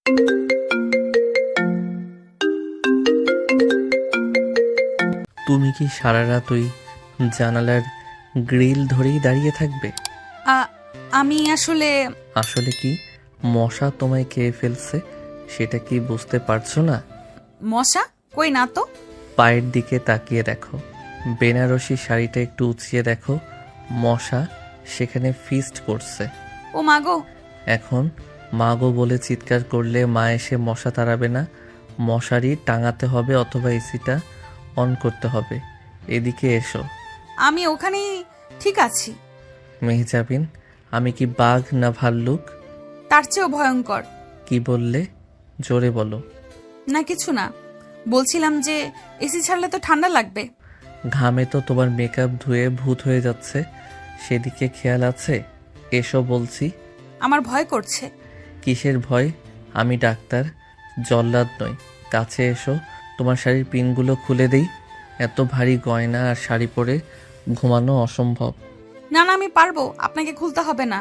তুমি কি সারা রাত ওই জানালার গ্রিল ধরেই দাঁড়িয়ে থাকবে? আমি আসলে আসলে কি, মশা তোমায় খেয়ে ফেলছে সেটা কি বুঝতে পারছো না? মশা কই না তো। পায়ের দিকে তাকিয়ে দেখো, বেনারসি শাড়িটা একটু উঁচিয়ে দেখো, মশা সেখানে ফিস্ট করছে। ও মাগো। এখন মাগো বলে চিৎকার করলে মা এসে মশা তাড়াবে না। মশারি টাঙাতে হবে অথবা এসিটা অন করতে হবে। এদিকে এসো। আমি ওখানেই ঠিক আছি। মেহজাবিন, আমি কি বাঘ না ভাল্লুক? তার চেয়েও ভয়ঙ্কর। কি বললে? জোরে বলো। না কিছু না, বলছিলাম যে এসি ছাড়লে তো ঠান্ডা লাগবে। ঘামে তো তোমার মেকআপ ধুয়ে ভূত হয়ে যাচ্ছে, সেদিকে খেয়াল আছে? এসো বলছি। আমার ভয় করছে। কিসের ভয়? আমি ডাক্তার, জল্লাদ নই। কাছে এসো, তোমার শাড়ির পিনগুলো খুলে দেই। এত ভারী গয়না আর শাড়ি পরে ঘুমানো অসম্ভব। না না, আমি পারবো, আপনাকে খুলতে হবে না।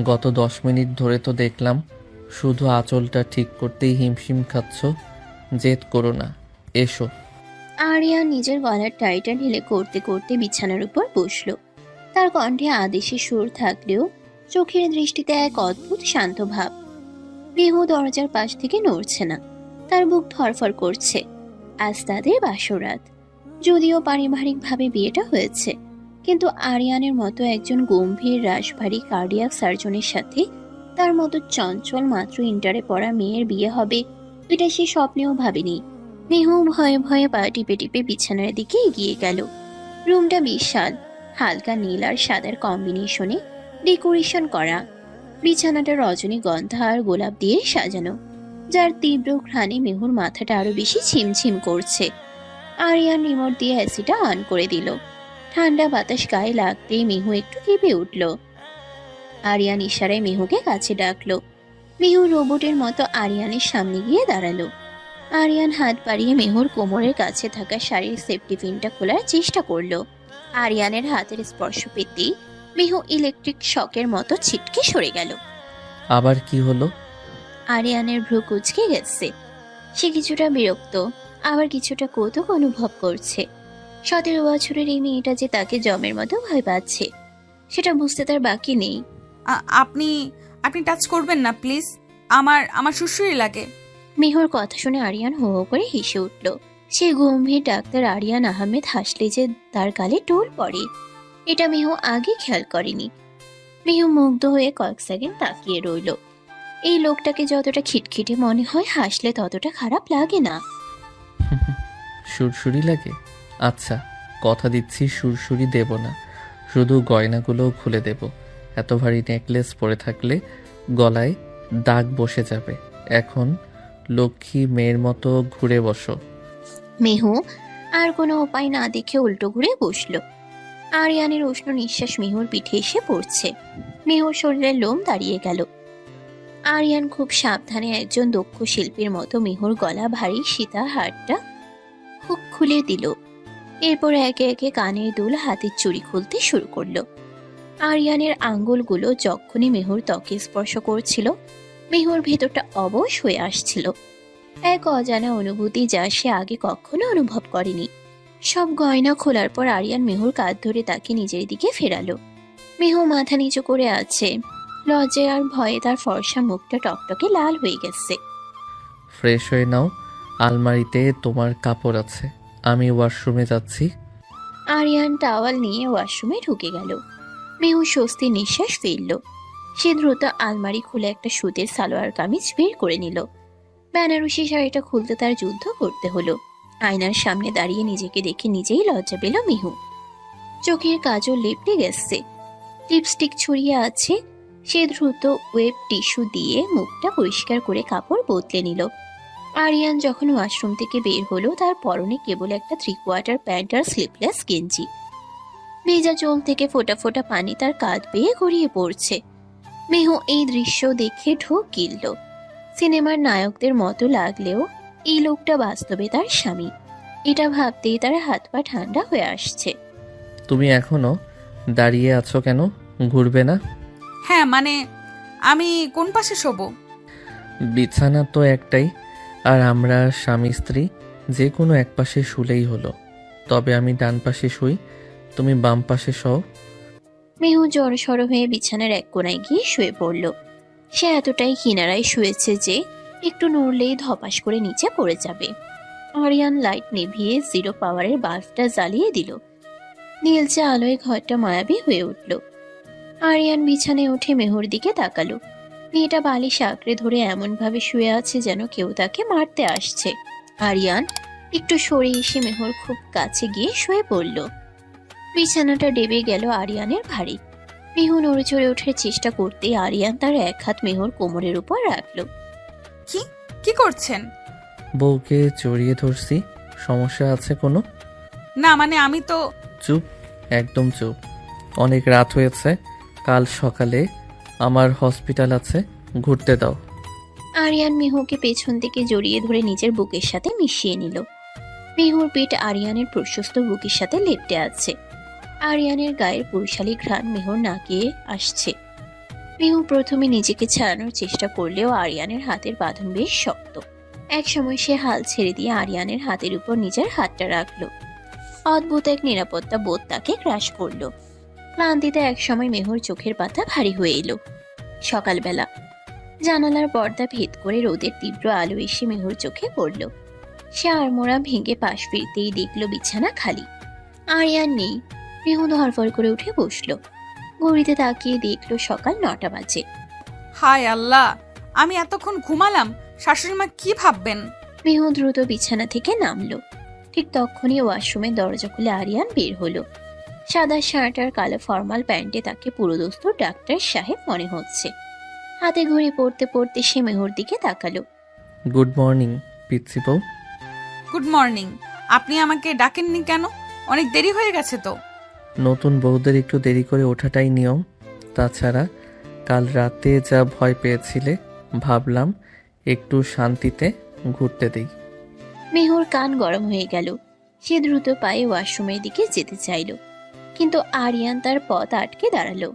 গত 10 মিনিট ধরে তো দেখলাম শুধু আঁচলটা ঠিক করতেই হিমশিম খাচ্ছ। জেদ করো না, এসো। আরিয়া নিজের গলার টাইটা ঢিলে করতে করতে বিছানার উপর বসল। তার কণ্ঠে আদেশি সুর থাকলেও চোখের দৃষ্টিতে এক অদ্ভুত শান্ত ভাব। মেহু দরজার পাশ থেকে নড়ছে না, তার বুক ধরফর করছে। আজ তাদের বাসরাত, যদিও পারিবারিকভাবে বিয়েটা হয়েছে, কিন্তু আরিয়ানের মতো একজন গম্ভীর রাশভারী কার্ডিয়াক সার্জনের সাথে তার মতো চঞ্চল মাত্র ইন্টারে পড়া মেয়ের বিয়ে হবে, এটা সে স্বপ্নেও ভাবেনি। মেহু ভয়ে ভয়ে পা টিপে টিপে বিছানার দিকে এগিয়ে গেল। রুমটা বিশাল, হালকা নীল আর সাদার কম্বিনেশনে ডেকোরেশন করা। বিছানাটা রজনীগন্ধা আর গোলাপ দিয়ে সাজানো, যার তীব্র ঘ্রাণে মেহুর মাথাটা আরো বেশি ছিমছিম করছে। আরিয়ান রিমোট দিয়ে এসিটা অন করে দিল। ঠান্ডা বাতাস গায়ে লাগতেই মেহু একটু কেঁপে উঠল। আরিয়ান ইশারায় মেহুকে কাছে ডাকলো। মেহু রোবটের মতো আরিয়ানের সামনে গিয়ে দাঁড়ালো। আরিয়ান হাত বাড়িয়ে মেহুর কোমরের কাছে থাকা শাড়ির সেফটি পিনটা খোলার চেষ্টা করলো। আরিয়ানের হাতের স্পর্শ পেতেই মেহু ইলেকট্রিক শকের মতো ছিটকে সরে গেল। আবার কি হলো? আরিয়ানের ভ্রু কুঁচকে গেছে। সে কিছুটা বিরক্ত, আবার কিছুটা কৌতুক অনুভব করছে। 17 বছরের এই মেয়েটা যে তাকে জমের মতো ভয় পাচ্ছে, সেটা বুঝতে তার বাকি নেই। আপনি আপনি টাচ করবেন না প্লিজ, আমার সুসুরি লাগে। মেহুর কথা শুনে আরিয়ান হো হো করে হেসে উঠল। সে গম্ভীর ডাক্তার আরিয়ান আহমেদ হাসলে যে তার গালে টোল পড়ে, এটা মেহু আগে খেয়াল করেনি। মেহু মুগ্ধ হয়ে কয়েক সেকেন্ড তাকিয়ে রইল। এই লোকটাকে যতটা খিটখিটে মনে হয়, হাসলে ততটা খারাপ লাগে না। সুরসুরি লাগে? আচ্ছা, কথা দিচ্ছি সুরসুরি দেব না, শুধু গয়নাগুলোও খুলে দেব। এত ভারী নেকলেস পরে থাকলে গলায় দাগ বসে যাবে। এখন লক্ষ্মী মেয়ের মতো ঘুরে বসো। মেহু আর কোনো উপায় না দেখে উল্টো ঘুরে বসল। আরিয়ানের উষ্ণ নিঃশ্বাস মেহুর পিঠে এসে পড়ছে। মেহুর শরীরের লোম দাঁড়িয়ে গেল। আরিয়ান খুব সাবধানে একজন দক্ষ শিল্পীর মতো মেহুর গলা ভারী সীতা হারটা হুক খুলে দিল। এরপর একে একে কানের দুল, হাতের চুড়ি খুলতে শুরু করলো। আরিয়ানের আঙ্গুলগুলো যখনই মেহুর ত্বকে স্পর্শ করছিল, মেহুর ভেতরটা অবশ হয়ে আসছিল। এক অজানা অনুভূতি যা সে আগে কখনো অনুভব করেনি। সব গয়না খোলার পর আরিয়ান মেহুর কাঁধ ধরে তাকে নিজের দিকে ফেরালো। মেহু মাথা নিচু করে আছে। লজ্জায় আর ভয়ে তার ফর্সা মুখটা টকটকে লাল হয়ে গেছে। ফ্রেশ হয়ে নাও, আলমারিতে তোমার কাপড় আছে। আমি ওয়াশরুমে যাচ্ছি। আরিয়ান টাওয়াল নিয়ে ওয়াশরুমে ঢুকে গেল। মেহু স্বস্তির নিঃশ্বাস ফেলল। সে দ্রুত আলমারি খুলে একটা সুতির সালোয়ার কামিজ বের করে নিল। বেনারসি শাড়িটা খুলতে তার যুদ্ধ করতে হলো। আয়নার সামনে দাঁড়িয়ে নিজেকে দেখে নিজেই লজ্জা পেল মেহু। চোখের কাজল লেপটে গেছে, লিপস্টিক ছড়িয়ে আছে। সে দ্রুত ওয়েব টিস্যু দিয়ে মুখটা পরিষ্কার করে কাপড় বদলে নিল। আরিয়ান যখন ওয়াশরুম থেকে বের হলো, তার পরনে কেবল একটা 3/4 প্যান্ট আর স্লিপলেস গেঞ্জি। ভেজা চোল থেকে ফোঁটা ফোঁটা পানি তার কাঁধ বেয়ে গড়িয়ে পড়ছে। মেহু এই দৃশ্য দেখে ঢোক গিলল। সিনেমার নায়কদের মতো লাগলেও এই লোকটা বাস্তবে তার স্বামী। এটা ভাবতেই তার হাত পা ঠান্ডা হয়ে আসছে। তুমি এখনো দাঁড়িয়ে আছো কেন? ঘুরবে না? হ্যাঁ মানে, আমি কোন পাশে শোবো? বিছানা তো একটাই, আর আমরা স্বামী স্ত্রী যে কোনো এক পাশে শুলেই হলো। তবে আমি ডান পাশে শুই, তুমি বাম পাশে শও। মেহু জড়সড় হয়ে বিছানার এক কোণায় গিয়ে শুয়ে পড়ল। সে এতটাই কিনারায় শুয়েছে যে একটু নড়লেই ধপাস করে নিচে পড়ে যাবে। আরিয়ান লাইট নিভিয়ে 0 পাওয়ারের বাল্বটা জ্বালিয়ে দিল। নীলচে আলোয় ঘরটা মায়াবী হয়ে উঠল। আরিয়ান বিছানায় উঠে মেহুর দিকে তাকালো। মেয়েটা বালিশ আঁকড়ে ধরে এমন ভাবে শুয়ে আছে যেন কেউ তাকে মারতে আসছে। আরিয়ান একটু সরে এসে মেহুর খুব কাছে গিয়ে শুয়ে পড়ল। বিছানাটা ডেবে গেল আরিয়ানের ভারী। মেহু নড়ে চড়ে ওঠার চেষ্টা করতেই আরিয়ান তার এক হাত মেহুর কোমরের উপর রাখলো। কি কি করছেন? বউকে জড়িয়ে ধরছি, সমস্যা আছে কোনো? না মানে আমি তো। চুপ, একদম চুপ। অনেক রাত হয়েছে, কাল সকালে আমার হসপিটাল আছে, ঘুরতে দাও। আরিয়ান মেহুকে পেছন থেকে জড়িয়ে ধরে নিজের বুকের সাথে মিশিয়ে নিল। মেহুর পেট আরিয়ানের প্রশস্ত বুকের সাথে লেপ্টে আছে। আরিয়ানের গায়ের পুরুষালী ঘ্রাণ মেহুর নাকে আসছে। মেহু প্রথমে নিজেকে ছাড়ানোর চেষ্টা করলেও আরিয়ানের হাতের বাঁধন বেশ শক্ত। একসময় সে হাল ছেড়ে দিয়ে আরিয়ানের হাতের উপর নিজের হাতটা রাখলো। অদ্ভুত এক নিরাপত্তা বোধ তাকে গ্রাস করলো। ক্লান্তিতে একসময় মেহুর চোখের পাতা ভারী হয়ে এলো। সকালবেলা জানালার পর্দা ভেদ করে রোদের তীব্র আলো এসে মেহুর চোখে পড়ল। সে আড়মোড়া ভেঙে পাশ ফিরতেই দেখল বিছানা খালি। আরিয়ান নেই। মেহু ধরফর করে উঠে বসলো। ঘড়িতে তাকিয়ে দেখলো সকাল 9টা বাজে। হায় আল্লাহ, আমি এতক্ষণ ঘুমালাম, শাশুড়ি মা কি ভাববেন? মেহু দ্রুত বিছানা থেকে নামলো। ঠিক তখনই ওয়াশরুমের দরজা খুলে আরিয়ান বের হলো। সাদা শার্ট আর কালো ফর্মাল প্যান্টে তাকে পুরোদস্তুর ডাক্তার সাহেব মনে হচ্ছে। হাতে ঘড়ি পড়তে পড়তে সে মেহুর দিকে তাকালো। গুড মর্নিং পিচ্ছি বউ। Good morning. আপনি আমাকে ডাকেননি কেন? অনেক দেরি হয়ে গেছে তো। নতুন বউদের একটু দেরি করে ওঠাটাই নিয়ম। তাছাড়া কাল রাতে যা ভয় পেয়েছিলে, ভাবলাম একটু শান্তিতে ঘুরতে দেই। মেহুর কান গরম হয়ে গেল। সে দ্রুত পায়ে ওয়াশরুমের দিকে যেতে চাইল, কিন্তু আরিয়ান তার পথ আটকে দাঁড়ালো।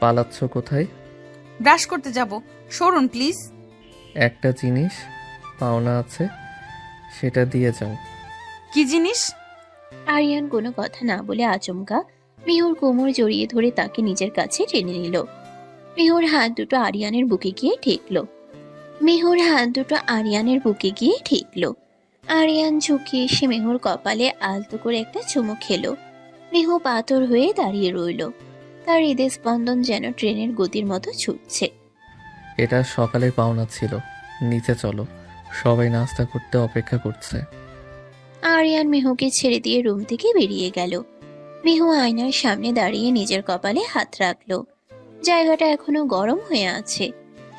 পালাচ্ছ কোথায়? ব্রাশ করতে যাব, সরুন প্লিজ। একটা জিনিস পাওনা আছে, সেটা দিয়ে যাও। কি জিনিস? আরিয়ান কোনো কথা না বলে আচমকা মেহুর কোমর জড়িয়ে ধরে তাকে নিজের কাছে টেনে নিল। মেহুর হাত দুটো আরিয়ানের বুকে গিয়ে ঠেকলো। আরিয়ান ঝুঁকে এসে মেহুর কপালে আলতো করে একটা চুমু খেলো। মেহু পাথর হয়ে দাঁড়িয়ে রইল। তার হৃদয় স্পন্দন যেন ট্রেনের গতির মতো ছুটছে। এটা সকালের পাওনা ছিল, নিচে চলো, সবাই নাস্তা করতে অপেক্ষা করছে। আরিয়ান মেহুকে ছেড়ে দিয়ে রুম থেকে বেরিয়ে গেল। মেহু আয়নার সামনে দাঁড়িয়ে নিজের কপালে হাত রাখলো। জায়গাটা এখনো গরম হয়ে আছে।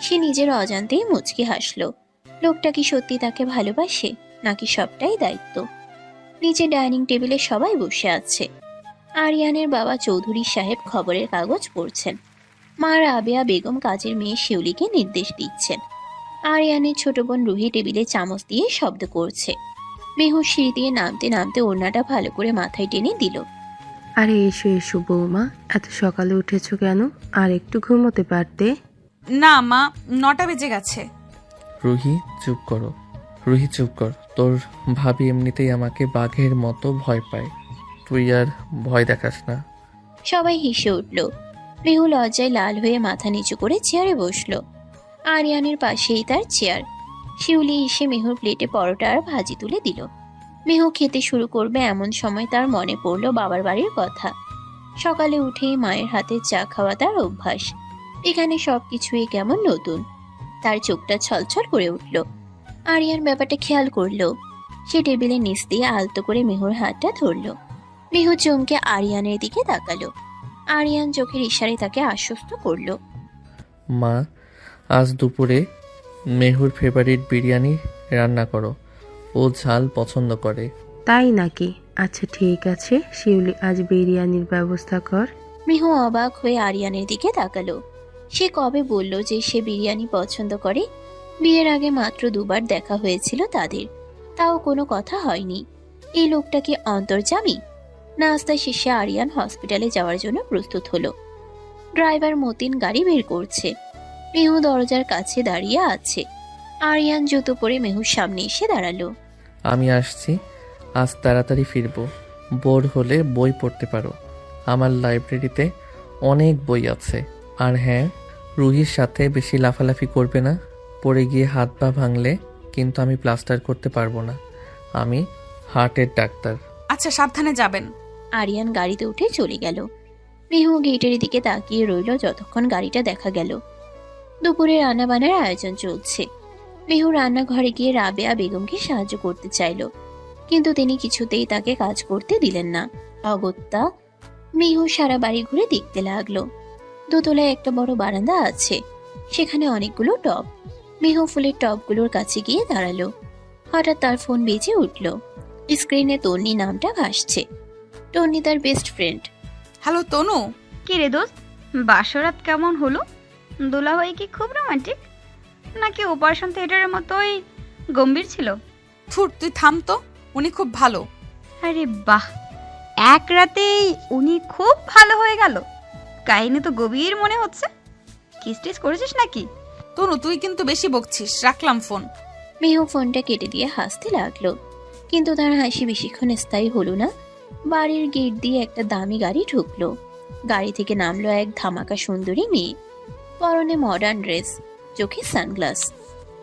সে নিজের অজান্তেই মুচকি হাসলো। লোকটা কি সত্যি তাকে ভালোবাসে, নাকি সবটাই দায়িত্ব? নিচে ডাইনিং টেবিলে সবাই বসে আছে। আরিয়ানের বাবা চৌধুরী সাহেব খবরের কাগজ পড়ছেন। মা রাবেয়া বেগম কাজের মেয়ে শিউলিকে নির্দেশ দিচ্ছেন। আরিয়ানের ছোট বোন রুহি টেবিলে চামচ দিয়ে শব্দ করছে। মেহু সিঁড়ি দিয়ে নামতে নামতে ওড়নাটা ভালো করে মাথায় টেনে দিল। আরে এসো এসো বৌমা, এত সকালে উঠেছো কেন? আর একটু ঘুমোতে পারতে। না মা, 9টা বেজে গেছে। রুহি চুপ করো, রুহি চুপ কর। তোর ভাবি এমনিতেই আমাকে বাঘের মতো ভয় পায়, তুই আর ভয় দেখাস না। সবাই হেসে উঠল। মেহু লজ্জায় লাল হয়ে মাথা নিচু করে চেয়ারে বসলো। আরিয়ানের পাশেই তার চেয়ার। শিউলি এসে মেহুর প্লেটে পরোটা আর ভাজি তুলে দিল। মেহু খেতে শুরু করবে এমন সময় তার মনে পড়লো বাবার বাড়ির কথা। সকালে উঠেই মায়ের হাতে চা খাওয়া তার অভ্যাস। এখানে সবকিছুই কেমন নতুন। তার চোখটা ছলছল করে উঠল। আরিয়ান ব্যাপারটা খেয়াল করলো। সে টেবিলের নিচ দিয়ে আলতো করে মেহুর হাতটা ধরলো। মেহু চমকে আরিয়ানের দিকে তাকালো। আরিয়ান চোখের ইশারায় তাকে আশ্বস্ত করলো। মা, আজ দুপুরে মেহুর ফেভারিট বিরিয়ানি রান্না করো, ও ঝাল পছন্দ করে। তাই নাকি? আচ্ছা ঠিক আছে, শিউলি আজ বিরিয়ানির ব্যবস্থা কর। মেহু অবাক হয়ে আরিয়ানের দিকে তাকালো। সে কবে বলল যে সে বিরিয়ানি পছন্দ করে? বিয়ের আগে মাত্র 2বার দেখা হয়েছিল তাদের, তাও কোনো কথা হয়নি। এই লোকটা কি অন্তর্যামী? নাস্তা শেষে আরিয়ান হসপিটালে যাওয়ার জন্য প্রস্তুত হলো। ড্রাইভার মতিন গাড়ি বের করছে। মেহু দরজার কাছে দাঁড়িয়ে আছে। আরিয়ান জুতো পরে মেহুর সামনে এসে দাঁড়ালো। আমি আসছি, আজ তাড়াতাড়ি ফিরবো। বোর হলে বই পড়তে পারো, আমার লাইব্রেরিতে অনেক বই আছে। আর হ্যাঁ, রুহির সাথে বেশি লাফালাফি করবে না, পড়ে গিয়ে হাত পা ভাঙলে কিন্তু আমি প্লাস্টার করতে পারবো না। আমি হার্টের ডাক্তার। আচ্ছা, সাবধানে যাবেন। আরিয়ান গাড়িতে উঠে চলে গেল। মেহু গেটের দিকে তাকিয়ে রইল যতক্ষণ গাড়িটা দেখা গেল। দুপুরে রান্নাবান্নার আয়োজন চলছে। মেহু রান্নাঘরে গিয়ে রাবেয়া বেগমকে সাহায্য করতে চাইল, কিন্তু তিনি কিছুতেই তাকে কাজ করতে দিলেন না। অগত্যা মেহু সারা বাড়ি ঘুরে দেখতে লাগলো। দোতলায় একটা বড় বারান্দা আছে, সেখানে অনেকগুলো টব। মেহু ফুলের টবগুলোর কাছে গিয়ে দাঁড়ালো। হঠাৎ তার ফোন বেজে উঠল। স্ক্রিনে তন্নি নামটা ভাসছে। তন্নি তার বেস্ট ফ্রেন্ড। হ্যালো তনু। কি রে দোস্ত, বাসরাত কেমন হলো? দুলাভাই কি খুব রোমান্টিক, নাকি অপারেশন থিয়েটারের মতোই গম্ভীর ছিল? থুর, তুই থাম তো, উনি খুব ভালো। আরে বাহ, এক রাতেই উনি খুব ভালো হয়ে গেল। কাহিনী তো গভীর মনে হচ্ছে। কিস টিস করেছিস নাকি? তনু, তুই কিন্তু বেশি বকছিস। রাখলাম ফোন। মেহু ফোনটা কেটে দিয়ে হাসতে লাগলো, কিন্তু তার হাসি বেশিক্ষণ স্থায়ী হলো না। বাড়ির গেট দিয়ে একটা দামি গাড়ি ঢুকলো। গাড়ি থেকে নামলো এক ধামাকা সুন্দরী মেয়ে, পরনে মডার্ন ড্রেস, চোখে সানগ্লাস।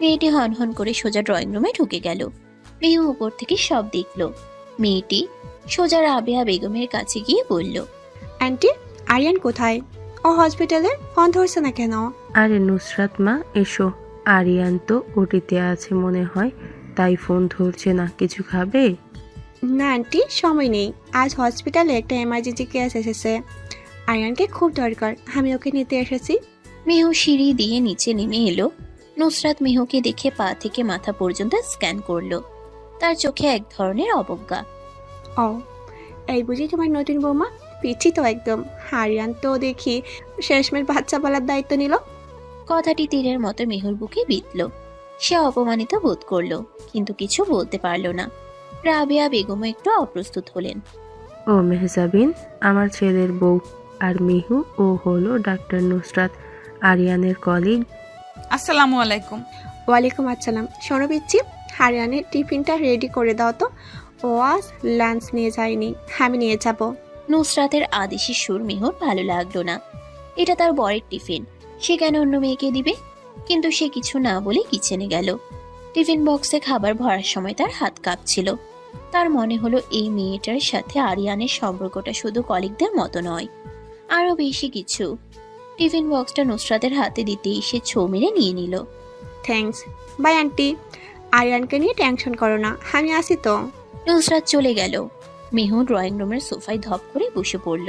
মেয়েটি হনহন করে সোজা ড্রয়িং রুমে ঢুকে গেল। মেহু উপর থেকে সব দেখলো। মেয়েটি সোজা রাবেয়া বেগমের কাছে গিয়ে বলল, আন্টি, আরিয়ান কোথায়? ও হসপিটালে, ফোন ধরছে না কেন? আরে নুসরাত মা, এসো। আরিয়ান তো ওটিতে আছে মনে হয়, তাই ফোন ধরছে না। কিছু খাবে? না আন্টি, সময় নেই। আজ হসপিটালে একটা এমার্জেন্সি কেস এসেছে। আরিয়ানকে খুব দরকার, আমি ওকে নিতে এসেছি। মেহু সিঁড়ি দিয়ে নিচে নেমে এলো। নুসরাত মেহুকে দেখে পা থেকে মাথা পর্যন্ত স্ক্যান করলো। তার চোখে এক ধরনের অবজ্ঞা। ও, এই বুঝি তোমার নতুন বৌমা? পিচ্ছি তো একদম। আরিয়ান তো দেখি শেষমেশ বাচ্চা পালার দায়িত্ব নিল। কথাটি তীরের মতো মেহুর বুকে বিঁধল। সে অপমানিত বোধ করলো, কিন্তু কিছু বলতে পারল না। রাবেয়া বেগমও একটু অপ্রস্তুত হলেন। ও মেহজাবিন, আমার ছেলের বউ। আর মিহু, ও হলো ডাক্তার নুসরাত, আরিয়ানের কলিগ। আসসালামু আলাইকুম। ওয়ালাইকুম আসসালাম। শোনো পিচ্ছি, আরিয়ানের টিফিনটা রেডি করে দাও তো। ও আজ লাঞ্চ নিয়ে যায়নি, আমি নিয়ে যাব। নুসরাতের আদেশের সুর মেহুর ভালো লাগলো না। এটা তার বরের টিফিন, সে কেন অন্য মেয়েকে দিবে? কিন্তু সে কিছু না বলে কিচেনে গেল। টিফিন বক্সে খাবার ভরার সময় তার হাত কাঁপছিল। তার মনে হলো এই মেয়েটার সাথে আরিয়ানের সম্পর্কটা শুধু কলিগদের মতো নয়, আরো বেশি কিছু। টিফিন বক্সটা নুসরাতের হাতে দিতেই সে ছো মেরে নিয়ে নিল। Thanks, by aunty. আরিয়ানকে নিয়ে টেনশন করো না, আমি আসি তো। নুসরাত চলে গেল। মেহু ড্রয়িং রুমের সোফায় ধপ করে বসে পড়ল।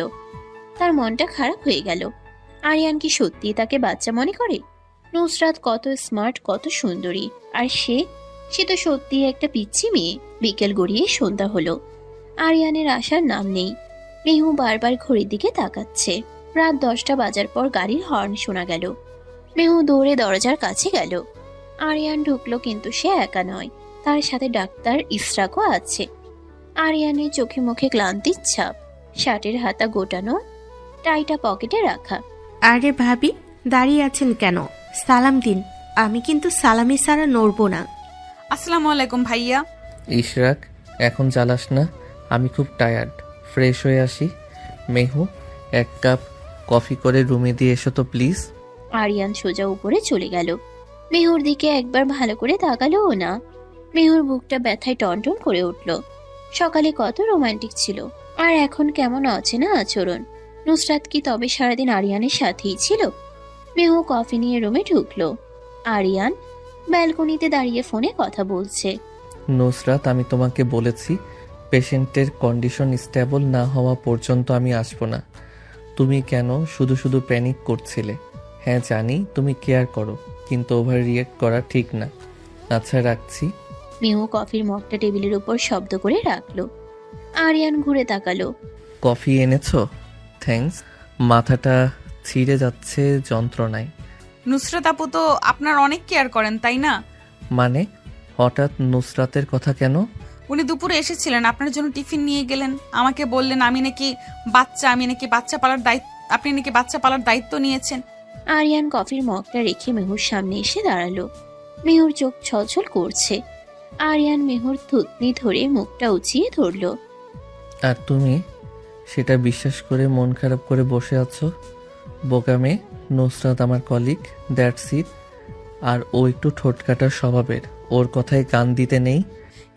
তার মনটা খারাপ হয়ে গেল। আরিয়ান কি সত্যি তাকে বাচ্চা মনে করে? নুসরাত কত স্মার্ট, কত সুন্দরী, আর সে তো সত্যি একটা পিচ্ছি মেয়ে। বিকেল গড়িয়ে সন্ধ্যা হলো, আরিয়ানের আসার নাম নেই। মেহু বারবার ঘড়ির দিকে তাকাচ্ছে। রাত 10টা বাজার পর গাড়ির হর্ন শোনা গেল। মেহু দৌড়ে দরজার কাছে গেল। আরিয়ান ঢুকলো, কিন্তু সে একা নয়, তার সাথে ডাক্তার ইসরাকও আছে। আরিয়ানের চোখে মুখে ক্লান্তির ছাপ, শার্টের হাতা গোটানো, টাইটা পকেটে রাখা। আরে ভাবি, দাঁড়িয়ে আছেন কেন? সালাম দিন। আমি কিন্তু সালামি ছাড়া নড়বো না। আসসালামু আলাইকুম ভাইয়া। ইশরাক, এখন জ্বালাস না, আমি খুব টায়ার্ড, ফ্রেশ হয়ে আসি। মেহু, এক কাপ কফি করে রুমে দিয়ে এসো তো প্লিজ। আরিয়ান সোজা উপরে চলে গেল। মেহুর দিকে একবার ভালো করে তাকালোও না। মেহুর বুকটা ব্যথায় টনটন করে উঠল। সকালে কত রোমান্টিক ছিল, আর এখন কেমন অচেনা আচরণ। নুসরাত কি তবে সারাদিন আরিয়ানের সাথেই ছিল? মেহু কফি নিয়ে রুমে ঢুকলো। আরিয়ান ব্যালকনিতে দাঁড়িয়ে ফোনে কথা বলছে। নুসরাত, আমি তোমাকে বলেছি পেশেন্টের কন্ডিশন স্টেবল না হওয়া পর্যন্ত আমি আসবো না। তুমি কেন শুধু শুধু প্যানিক করছিলে? হ্যাঁ জানি তুমি কেয়ার করো, কিন্তু ওভার রিয়েক্ট করা ঠিক না। আচ্ছা, রাখছি। মেহু কফির মগটা টেবিলের উপর শব্দ করে রাখলো। আরিয়ান ঘুরে তাকালো। কফি এনেছো? থ্যাঙ্কস। মাথাটা ছিঁড়ে যাচ্ছে যন্ত্রণায়। নুসরাত আপু তো আপনার অনেক কেয়ার করেন, তাই না? মানে হঠাৎ নুসরাতের কথা কেন? উনি দুপুরে এসেছিলেন, আপনার জন্য টিফিন নিয়ে গেলেন। আমাকে বললেন আমি নাকি বাচ্চা পালার দায়িত্ব, আপনি নাকি বাচ্চা পালার দায়িত্ব নিয়েছেন। আরিয়ান কফির মগটা রেখে মেহুর সামনে এসে দাঁড়ালো। মেহুর চোখ ছলছল করছে। আরিয়ান মেহুর থুতনি ধরে মুখটা উঁচিয়ে ধরল। আর তুমি সেটা বিশ্বাস করে মন খারাপ করে বসে আছো? বোকা মেয়ে। নুসরাত আমার কলিগ, দ্যাটস ইট। আর ও একটু ঠোঁটকাটার স্বভাবের, ওর কথায় কান দিতে নেই।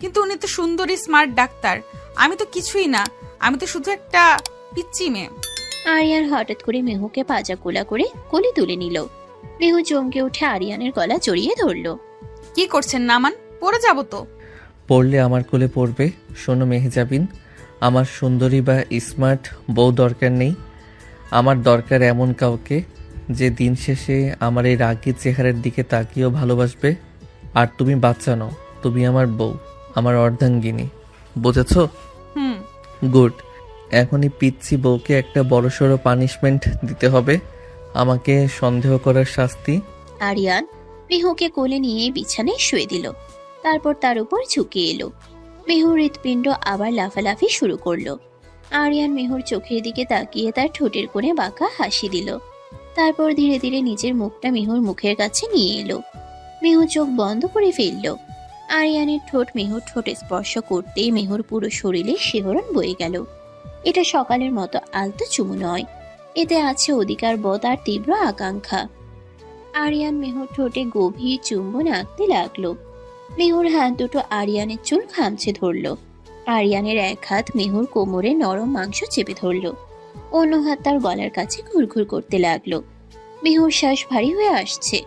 কিন্তু উনি তো সুন্দরী স্মার্ট ডাক্তার, আমি তো কিছুই না, আমি তো শুধু একটা পিচ্চি মেয়ে। আরিয়ান হঠাৎ করে মেহুকে পাজা কোলা করে কোলে তুলে নিল। মেহু চমকে উঠে আরিয়ানের গলা জড়িয়ে ধরল। কি করছেন নামান, পড়ে যাব তো। পড়লে আমার কোলে পড়বে। শোনো মেহজাবিন, আমার সুন্দরী বা স্মার্ট বউ দরকার নেই। আমার দরকার এমন কাউকে যে দিন শেষে আমার এই রাগী চেহারার দিকে তাকিয়েও ভালোবাসবে। আর তুমি বাচ্চা নও, তুমি আমার বউ, আমার অর্ধাঙ্গিনী। বুঝেছো? হুম। গুড। এখনই পিচ্ছি বউকে একটা বড়সড় পানিশমেন্ট দিতে হবে, আমাকে সন্দেহ করার শাস্তি। আরিয়ান মেহুকে কোলে নিয়ে বিছানায় শুয়ে দিল। তারপর তার উপর ঝুঁকে এলো। মেহুর হৃৎপিণ্ড আবার লাফালাফি শুরু করলো। আরিয়ান মেহুর চোখের দিকে তাকিয়ে তার ঠোঁটের কোণে বাঁকা হাসি দিল। তারপর ধীরে ধীরে নিজের মুখটা মেহুর মুখের কাছে নিয়ে এলো। মেহু চোখ বন্ধ করে ফেলল। আরিয়ানের ঠোঁট মেহুর ঠোঁটে স্পর্শ করতেই মেহুর পুরো শরীরে শিহরণ বয়ে গেল। এটা সকালের মতো আলতো চুমু নয়, এতে আছে অধিকার বোধ আর তীব্র আকাঙ্ক্ষা। আরিয়ান মেহুর ঠোঁটে গভীর চুম্বন আঁকতে লাগলো। মেহুর হাত দুটো আরিয়ানের চুল খামচে ধরল। আরিয়ানের এক হাত মেহুর কোমরে নরম মাংস চেপে ধরল, অন্য হাত তার গলার কাছে ঘুরঘুর করতে লাগলো। মেহুর শ্বাস ভারী হয়ে আসছে।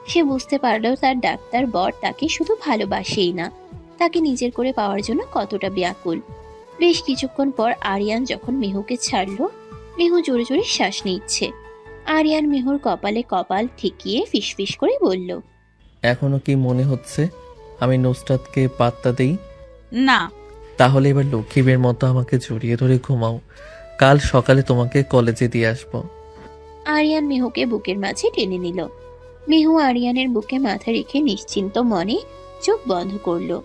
সে বুঝতে পারল তার ডাক্তার বর তাকে শুধু ভালোবাসেই না, তাকে নিজের করে পাওয়ার জন্য কতটা ব্যাকুল। বেশ কিছুক্ষণ পর আরিয়ান যখন মেহুকে ছাড়ল, মেহু জোরে জোরে শ্বাস নিচ্ছে। আরিয়ান মেহুর কপালে কপাল ঠেকিয়ে ফিসফিস করে বলল, এখনো কি মনে হচ্ছে আমি নুসরাতকে পাত্তা দেই? না। তাহলে এবার লক্ষ্মীবের মতো আমাকে জড়িয়ে ধরে ঘুমাও, কাল সকালে তোমাকে কলেজে দিয়ে আসবো। আরিয়ান মেহুকে বুকের মাঝে টেনে নিল। মেহু আরিয়ানের বুকে মাথা রেখে নিশ্চিন্ত মনে চোখ বন্ধ করলো।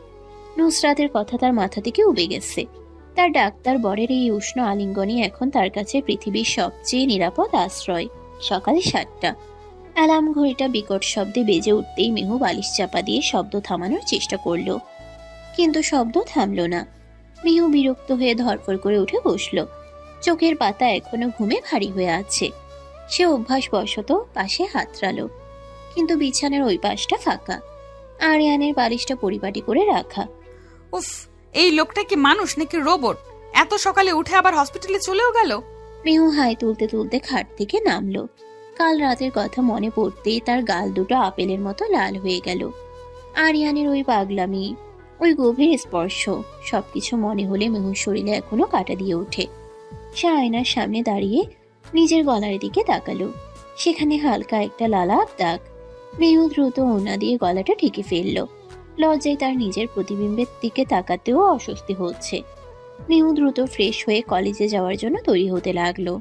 নুসরাতের কথা তার মাথা থেকে উবে গেছে। তার ডাক্তার বরের এই উষ্ণ আলিঙ্গনই এখন তার কাছে পৃথিবীর সবচেয়ে নিরাপদ আশ্রয়। সকাল 7টা। অ্যালার্ম ঘড়িটা বিকট শব্দে বেজে উঠতেই মেহু বালিশ চাপা দিয়ে শব্দ থামানোর চেষ্টা করলো, কিন্তু শব্দ থামলো না। মেহু বিরক্ত হয়ে ধরফর করে উঠে বসলো। চোখের পাতা এখনো ঘুমে ভারী হয়ে আছে। সে অভ্যাসবশত পাশে হাতড়ালো, কিন্তু বিছানার ওই পাশটা ফাঁকা। আরিয়ানের বালিশটা পরিপাটি করে রাখা। উফ, এই লোকটা কি মানুষ নাকি রোবট? এত সকালে উঠে আবার হসপিটালে চলেও গেল। মেহু হাই তুলতে তুলতে খাট থেকে নামলো। কাল রাতের কথা মনে পড়তেই তার গাল দুটো আপেলের মতো লাল হয়ে গেল। আরিয়ানের ওই পাগলামি, ওই গভীর স্পর্শ, সবকিছু মনে হলে মেহুর শরীরে এখনো কাটা দিয়ে ওঠে। সে আয়নার সামনে দাঁড়িয়ে নিজের গলার দিকে তাকালো। সেখানে হালকা একটা লালাপ দাগ। মেহু দ্রুত ওড়না দিয়ে গলাটা ঢেকে ফেলল। লজ্জায় তার নিজের প্রতিবিম্বের দিকে তাকাতেও অস্বস্তি হচ্ছে। মেহু দ্রুত ফ্রেশ হয়ে কলেজে যাওয়ার জন্য তৈরি হতে লাগলো।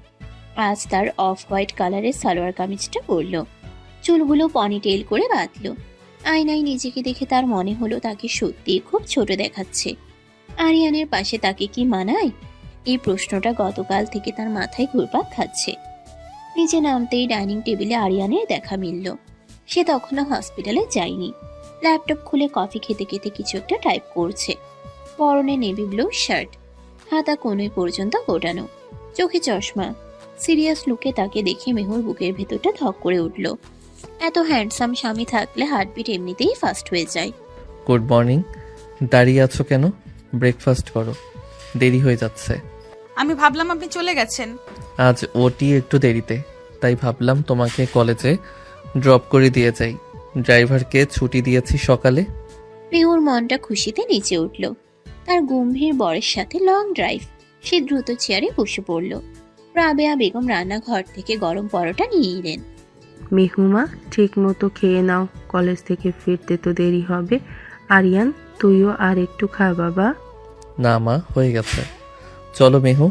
আজ তার অফ হোয়াইট কালারের সালোয়ার কামিজটা পরল, চুলগুলো পনিটেইল করে বাঁধলো। আয়নায় নিজেকে দেখে তার মনে হলো তাকে সত্যি খুব ছোট দেখাচ্ছে। আরিয়ানের পাশে তাকে কি মানায়? এই প্রশ্নটা গতকাল থেকে তার মাথায় ঘুরপাক খাচ্ছে। নিচে নামতেই ডাইনিং টেবিলে আরিয়ানের দেখা মিলল। সে তখনও হসপিটালে যায়নি। ল্যাপটপ খুলে কফি খেতে খেতে কিছু একটা টাইপ করছে। পরনে নেভি ব্লু শার্ট, হাতা কোনোই পর্যন্ত গোটানো, চোখে চশমা। সিরিয়াস লুকে তাকে দেখে মেহুর বুকের ভেতরটা ধক করে উঠল। এত হ্যান্ডসাম স্বামী থাকলে হার্টবিট এমনিতেই ফাস্ট হয়ে যায়। Good morning. দাঁড়িয়ে আছো কেন? ব্রেকফাস্ট করো, দেরি হয়ে যাচ্ছে। আমি ভাবলাম আপনি চলে গেছেন। আজ ওটি একটু দেরিতে, তাই ভাবলাম তোমাকে কলেজে ড্রপ করে দিয়ে যাই। ড্রাইভারকে ছুটি দিয়েছি সকালে। মেহুর মনটা খুশিতে নিচে উঠল। তার গম্ভীর বরের সাথে লং ড্রাইভ। সে দ্রুত চেয়ারে বসে পড়ল। রাবেয়া বেগম রান্নাঘর থেকে গরম পরোটা নিয়ে এলেন। মেহুমা, ঠিক মতো খেয়ে নাও, কলেজ থেকে ফিরতে তো দেরি হবে। আরিয়ান, তুইও আর একটু খা বাবা। না মা, হয়ে গেছে। চলো মেহু।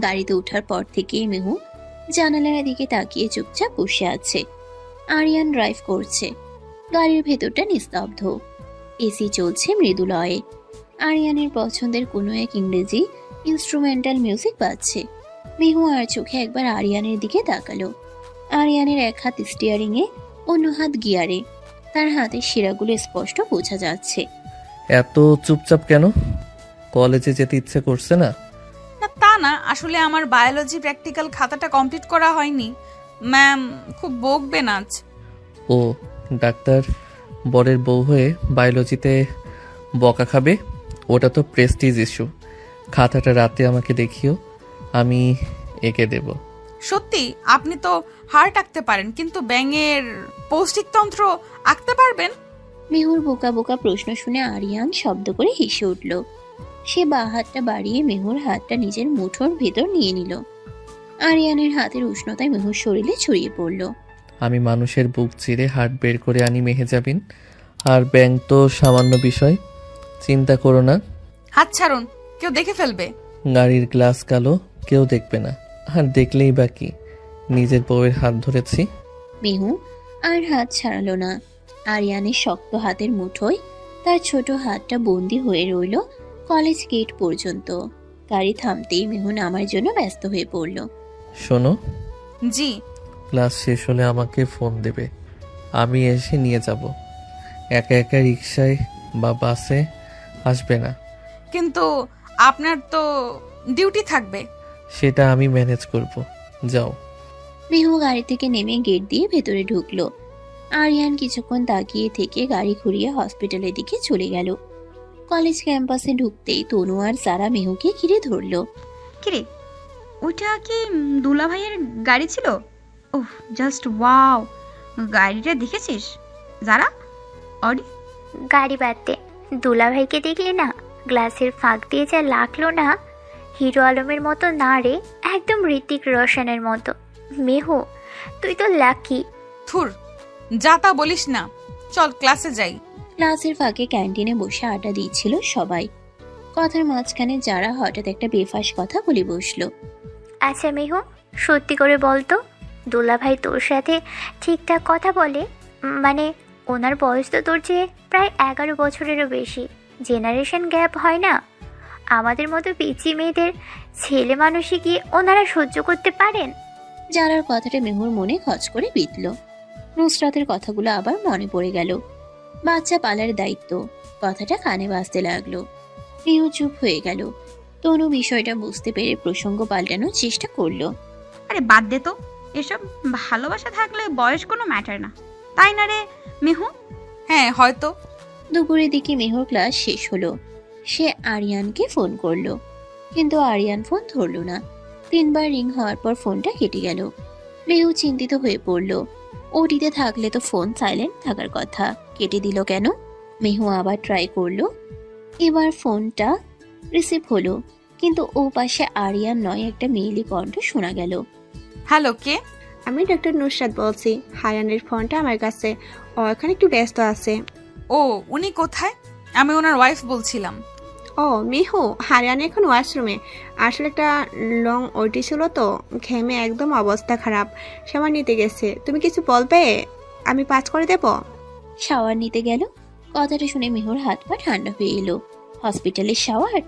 গাড়িতে ওঠার পর থেকেই মেহু জানালার দিকে তাকিয়ে চুপচাপ বসে আছে। আরিয়ান ড্রাইভ করছে। গাড়ির ভেতরটা নিস্তব্ধ। এসি চলছে মৃদু লয়ে। আরিয়ানের পছন্দের কোনো এক ইংরেজি ইনস্ট্রুমেন্টাল মিউজিক বাজছে। মেহু আর চোখে একবার আরিয়ানের দিকে তাকালো। আরিয়ানের এক হাত স্টিয়ারিং এ, অন্য হাত গিয়ারে। তার হাতের শিরাগুলো স্পষ্ট বোঝা যাচ্ছে। এত চুপচাপ কেন? কলেজে যেতে ইচ্ছে করছে না? না তা না, আসলে আমার বায়োলজি প্র্যাকটিক্যাল খাতাটা কমপ্লিট করা হয়নি। ম্যাম খুব বকবেন আজ। ও, ডাক্তার বরের বউ হয়ে বায়োলজিতে বকা খাবে? ওটা তো প্রেস্টিজ ইস্যু। খাতাটা রাতে আমাকে দেখিও, আমি এঁকে দেব। সত্যি? আপনি তো হার্ট আঁকতে পারেন, কিন্তু ব্যাঙের পৌষ্টিকতন্ত্র আঁকতে পারবেন? মেহুর বোকা বোকা প্রশ্ন শুনে আরিয়ান শব্দ করে হেসে উঠল। সে বা হাতটা বাড়িয়ে মেহুর হাতটা নিজের মুঠোর ভেতর নিয়ে নিল। আরিয়ানের হাতের উষ্ণতায় মেহুর শরীরে ছড়িয়ে পড়ল। আমি মানুষের বুক চিরে হাড় বের করে আনি মেহেজাবিন, আর ব্যাং তো সামান্য বিষয়, চিন্তা করো না। হাত ছাড়ুন, কেউ দেখে ফেলবে। গাড়ির গ্লাস কালো, কেউ দেখবে না। আর দেখলেই বা কি, নিজের বউয়ের হাত ধরেছি। মেহু আর হাত ছাড়ালো না। আরিয়ানের শক্ত হাতের মুঠোয় তার ছোট হাতটা বন্দি হয়ে রইল কলেজ গেট পর্যন্ত। গাড়ি থামতেই মেহু নামার জন্য ব্যস্ত হয়ে পড়ল। শোনো, জি। ক্লাস শেষ হলে আমাকে ফোন দেবে, আমি এসে নিয়ে যাব। একা একা রিক্সায় বা বাসে আসবে না। কিন্তু আপনার তো ডিউটি থাকবে। সেটা আমি ম্যানেজ করব, যাও। মেহু গাড়ি থেকে নেমে গেট দিয়ে ভেতরে ঢুকলো। আরিয়ান কিছুক্ষণ তাকিয়ে থেকে গাড়ি ঘুরিয়ে হসপিটালের দিকে চলে গেল। কলেজ ক্যাম্পাসে ঢুকতেই তনু আর সারা মেহুকে ঘিরে ধরলো। কিরে, ওটা কি দুলা ভাইয়ের গাড়ি ছিল? ওহ, জাস্ট ওয়াও! গাড়িটা দেখেছিস যারা? অডি। গাড়ি বাদ দে, দুলাভাইকে দেখলি না? গ্লাসের ফাঁক দিয়ে যা লাগলো না, হিরো আলমের মতো না রে, একদম ঋতিক রোশনের মতো। মেহু, তুই তো লাকি। থুর, যা তা বলিস না, চল ক্লাসে যাই। ক্লাসের ফাঁকে ক্যান্টিনে বসে আড্ডা দিচ্ছিল সবাই। কথার মাঝখানে যারা হঠাৎ একটা বেফাস কথা বলে বসলো। আচ্ছা মেহু, সত্যি করে বল তো, দুলাভাই তোর সাথে ঠিকঠাক কথা বলে? মানে ওনার বয়স তো তোর চেয়ে প্রায় 11 বছরেরও বেশি। জেনারেশন গ্যাপ হয় না? আমাদের মতো পিচি মেয়েদের ছেলে মানুষই কি ওনারা সহ্য করতে পারেন? যারার কথাটা মেহুর মনে খচ করে বিঁধল। নুসরাতের কথাগুলো আবার মনে পড়ে গেল। বাচ্চা পালার দায়িত্ব, কথাটা কানে বাজতে লাগলো। মেহু চুপ হয়ে গেল। তনু বিষয়টা বুঝতে পেরে প্রসঙ্গ পাল্টানোর চেষ্টা করলো। আরে বাদ দে তো, এসব ভালোবাসা থাকলে বয়স কোনো ম্যাটার না, তাই না রে মেহু? হ্যাঁ হয়তো। দুপুরের দিকে মেহুর ক্লাস শেষ হলো। সে আরিয়ানকে ফোন করলো, কিন্তু আরিয়ান ফোন ধরলো না। 3 বার রিং হওয়ার পর ফোনটা কেটে গেল। মেহু চিন্তিত হয়ে পড়ল। ওটিতে থাকলে তো ফোন সাইলেন্ট থাকার কথা, কেটে দিল কেন? মেহু আবার ট্রাই করলো। এবার ফোনটা রিসিভ হলো, কিন্তু ও পাশে আরিয়ান নয়, একটা মেয়েলি কণ্ঠ শোনা গেল। হ্যালো, কে? আমি ডক্টর নুসরাত বলছি। হারানের ফোনটা আমার কাছে, ও এখানে একটু ব্যস্ত আছে। ও, উনি কোথায়? আমি ওনার ওয়াইফ বলছিলাম। ও মিহু, হারিয়ান এখন ওয়াশরুমে। আসলে একটা লং ওটি ছিল তো, ঘেমে একদম অবস্থা খারাপ। সামার নিতে গেছে। তুমি কিছু বলবে? আমি পাস করে দেব। শাওয়ার নিতে গেল। কথাটা শুনে মেহুর হাত পা ঠান্ডা হয়ে এলো। হসপিটালের শাওয়ার?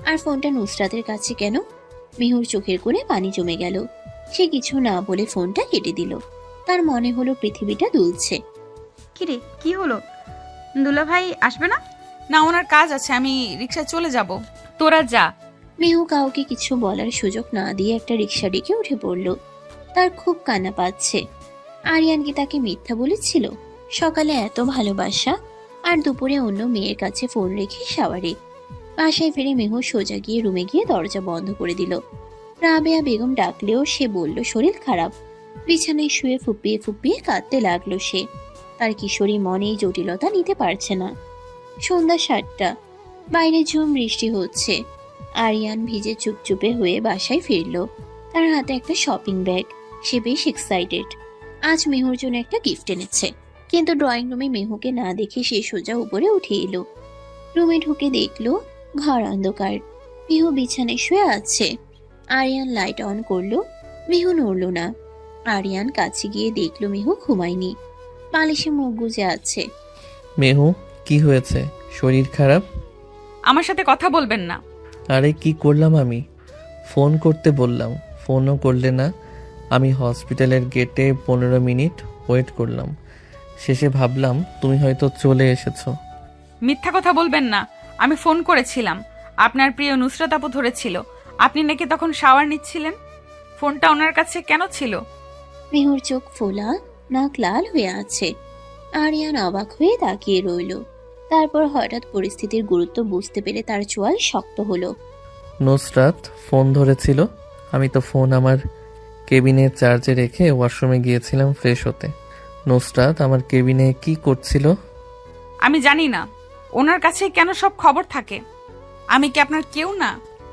আর ফোনটা নুসরাতের কাছে কেন? মেহুর চোখের কোণে পানি জমে গেল। সে কিছু না বলে ফোনটা কেটে দিল। তার মনে হলো পৃথিবীটা দুলছে। কিরে, কি হলো? দুলা ভাই আসবে না? না, ওনার কাজ আছে, আমি রিক্সায় চলে যাব। তোরা যা। মেহু কাউকে কিছু বলার সুযোগ না দিয়ে একটা রিক্সা ডেকে উঠে পড়ল। তার খুব কান্না পাচ্ছে। আরিয়ান কি তাকে মিথ্যা বলেছিল? সকালে এত ভালোবাসা, আর দুপুরে অন্য মেয়ের কাছে ফোন রেখে শাওয়ারে। বাসায় ফিরে মেহু সোজা গিয়ে রুমে গিয়ে দরজা বন্ধ করে দিল। রাবেয়া বেগম ডাকলেও সে বলল শরীর খারাপ। বিছানায় শুয়ে ফুপিয়ে ফুপিয়ে কাঁদতে লাগলো সে। তার কিশোরী মনে এই জটিলতা নিতে পারছে না। সন্ধ্যা 7টা, বাইরে ঝুম বৃষ্টি হচ্ছে। আরিয়ান ভিজে চুপচুপে হয়ে বাসায় ফিরল। তার হাতে একটা শপিং ব্যাগ। সে বেশ এক্সাইটেড। আজ মেহুর জন্য একটা গিফট এনেছে। কিন্তু ড্রয়িং রুমে মেহুকে না দেখে সে সোজা উপরে উঠে এলো। রুমে ঢুকে দেখলো ঘর অন্ধকার। মেহু বিছানায় শুয়ে আছে। আরিয়ান লাইট অন করলো। মেহু নড়ল না। আরিয়ান কাছে গিয়ে দেখলো মেহু ঘুমায়নি, বালিশে মুখ গুজে আছে। মেহু, কি হয়েছে? শরীর খারাপ? আমার সাথে কথা বলবেন না। আরে কি করলাম আমি? ফোন করতে বললাম, ফোনও করলে না। আমি হসপিটালের গেটে 15 মিনিট ওয়েট করলাম, শেষে ভাবলাম তুমি হয়তো চলে এসেছো। মিথ্যা কথা বলবেন না, আমি ফোন করেছিলাম, আপনার প্রিয় নুসরাত আপু ধরেছিল। আপনি নাকি তখন শাওয়ার নিচ্ছিলেন। ফোনটা ওনার কাছে কেন ছিল? মেহুর চোখ ফোলা, নাক লাল হয়ে আছে। আরিয়ান অবাক হয়ে তাকিয়ে রইল। তারপর হঠাৎ পরিস্থিতির গুরুত্ব বুঝতে পেরে তার চোয়াল শক্ত হলো। নুসরাত ফোন ধরেছিল। আমি তো ফোন আমার কেবিনে চার্জে রেখে ওয়াশরুমে গিয়েছিলাম ফ্রেশ হতে। নুসরাত আমার কেবিনে কি করছিল? আমি জানি না, ওনার কাছে কেন সব খবর থাকে? আমি কি আপনার কেউ না?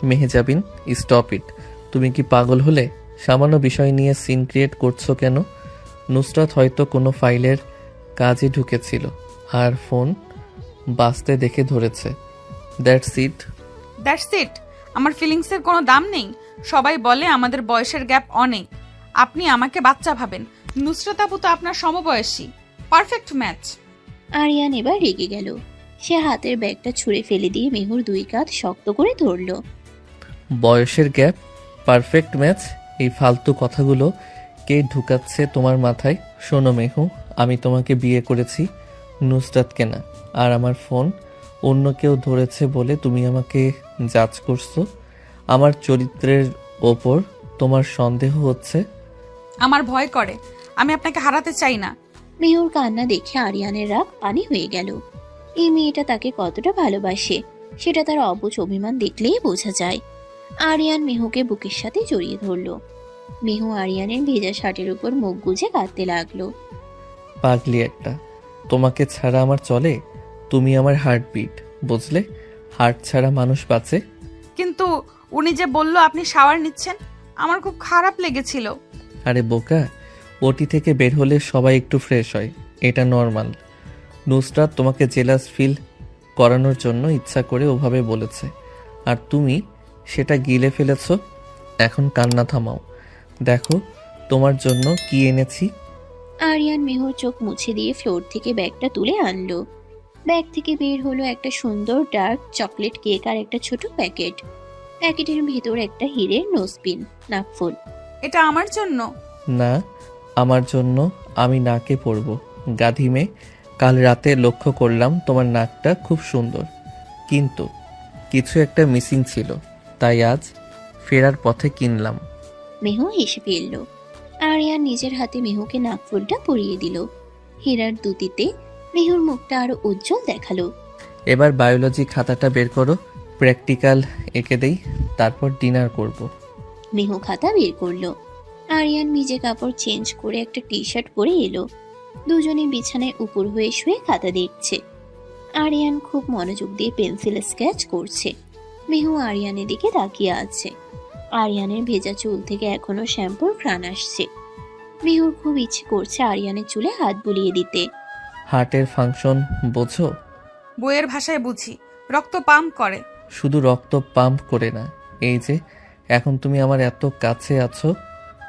Mehjabin, stop it. তুমি কি পাগল হলে? সামান্য বিষয় নিয়ে সিন ক্রিয়েট করছো কেন? নুসরাত হয়তো কোনো ফাইলের কাজে ঢুকেছিল আর ফোন বাজতে দেখে ধরেছে। That's it. That's it? আমার ফিলিংসের কোনো দাম নেই। সবাই বলে আমাদের বয়সের গ্যাপ অনেক। আপনি আমাকে বাচ্চা ভাবেন, নুসরাত আপু তো আপনার সমবয়সী। Perfect match. আরিয়ান এবার রেগে গেল। সে হাতের ব্যাগটা ছুঁড়ে ফেলে দিয়ে মেহুর দুই কাঁধ শক্ত করে ধরল। বয়সের গ্যাপ, পারফেক্ট ম্যাচ, এই ফালতু কথাগুলো কে ঢুকাচ্ছে তোমার মাথায়? শোনো মেহু, আমি তোমাকে বিয়ে করেছি, নুসরাতকে না। আর আমার ফোন অন্য কেউ ধরেছে বলে তুমি আমাকে জাজ করছো। আমার চরিত্রের ওপর তোমার সন্দেহ হচ্ছে। আমার ভয় করে, আমি আপনাকে হারাতে চাই না। মেহুর কান্না দেখে আরিয়ানের রাগ পানি হয়ে গেল। এই মেয়েটা তাকে কতটা ভালোবাসে সেটা তার অবুঝ অভিমান দেখলেই বোঝা যায়। আরিয়ান মেহুকে বুকের সাথে জড়িয়ে ধরল। মেহু আরিয়ানের ভেজা শার্টের উপর মুখ গুজে কাঁদতে লাগলো। পাগলি একটা, তোমাকে ছাড়া আমার চলে? তুমি আমার হার্টবিট, বুঝলে? হার্ট ছাড়া মানুষ বাঁচে? কিন্তু উনি যে বলল আপনি শাওয়ার নিচ্ছেন, আমার খুব খারাপ লেগেছিল। আরে বোকা, ওটি থেকে বের হলে সবাই একটু ফ্রেশ হয়, এটা নর্মাল। নুসরাত তোমাকে জেলাস ফিল করানোর জন্য ইচ্ছা করে ওভাবে বলেছে, আর তুমি সেটা গিলে ফেলেছো। এখন কান্না থামাও, দেখো তোমার জন্য কি এনেছি। আরিয়ান মেহুর চোখ মুছে দিয়ে ফ্লোর থেকে ব্যাগটা তুলে আনলো। ব্যাগ থেকে বের হলো একটা সুন্দর ডার্ক চকলেট কেক আর একটা ছোট প্যাকেট। প্যাকেটের ভেতর একটা হীরের নোজপিন, নাকফুল। এটা আমার জন্য? না, আমার জন্য। আমি নাকে পরব। গাধি মেয়ে, কাল রাতে লক্ষ্য করলাম তোমার নাকটা খুব সুন্দর, কিন্তু কিছু একটা মিসিং ছিল, তাই আজ ফেরার পথে কিনলাম। মেহু হেসে ফেলল। আরিয়ান নিজের হাতে মেহুকে নাকফুলটা পরিয়ে দিল। হীরার দুতিতে মেহুর মুখটা আরো উজ্জ্বল দেখালো। এবার বায়োলজি খাতাটা বের করো, প্র্যাকটিক্যাল এঁকে দেই, তারপর ডিনার করব। মেহু খাতা বের করলো। আরিয়ান নিজে কাপড় চেঞ্জ করে একটা টি শার্ট পরে এলো। দুজনে বিছানায় উপর হয়ে শুয়ে খাতা দেখছে। আরিয়ান খুব মনোযোগ দিয়ে পেন্সিল স্কেচ করছে। মেহু আরিয়ানের দিকে তাকিয়ে আছে। আরিয়ানের ভেজা চুল থেকে এখনো শ্যাম্পুর ঘ্রাণ আসছে। মেহুর খুব ইচ্ছে করছে আরিয়ানের চুলে হাত বুলিয়ে দিতে। হার্টের ফাংশন বোঝো? বইয়ের ভাষায় বুঝি, রক্ত পাম্প করে। শুধু রক্ত পাম্প করে না, এই যে এখন তুমি আমার এত কাছে আছো,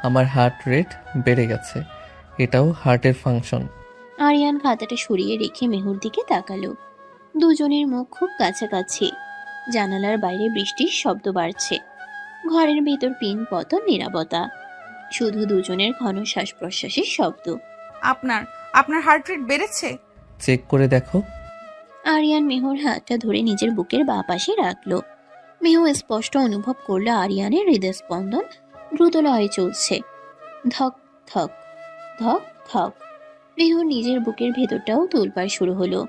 আমার হার্ট রেট বেড়ে গেছে, এটাও হার্টের ফাংশন। আরিয়ান খাতাটা সরিয়ে রেখে মেহুর দিকে তাকালো। দুজনের মুখ খুব কাছাকাছি। জানালার বাইরে বৃষ্টির শব্দ বাড়ছে। ঘরের ভেতর পিন পতন নীরবতা, শুধু দুজনের ঘন শ্বাস প্রশ্বাসের শব্দ। আপনার আপনার হার্ট রেট বেড়েছে? চেক করে দেখো। আরিয়ান মেহুর হাতটা ধরে নিজের বুকের বাঁ পাশে রাখলো। মেহু স্পষ্ট অনুভব করলো আরিয়ানের হৃদস্পন্দন দ্রুত লয়ে চলছে। ধক ধক ধক ধক। মেহুর নিজের বুকের ভেতরটাও তোলপাড় শুরু হলো।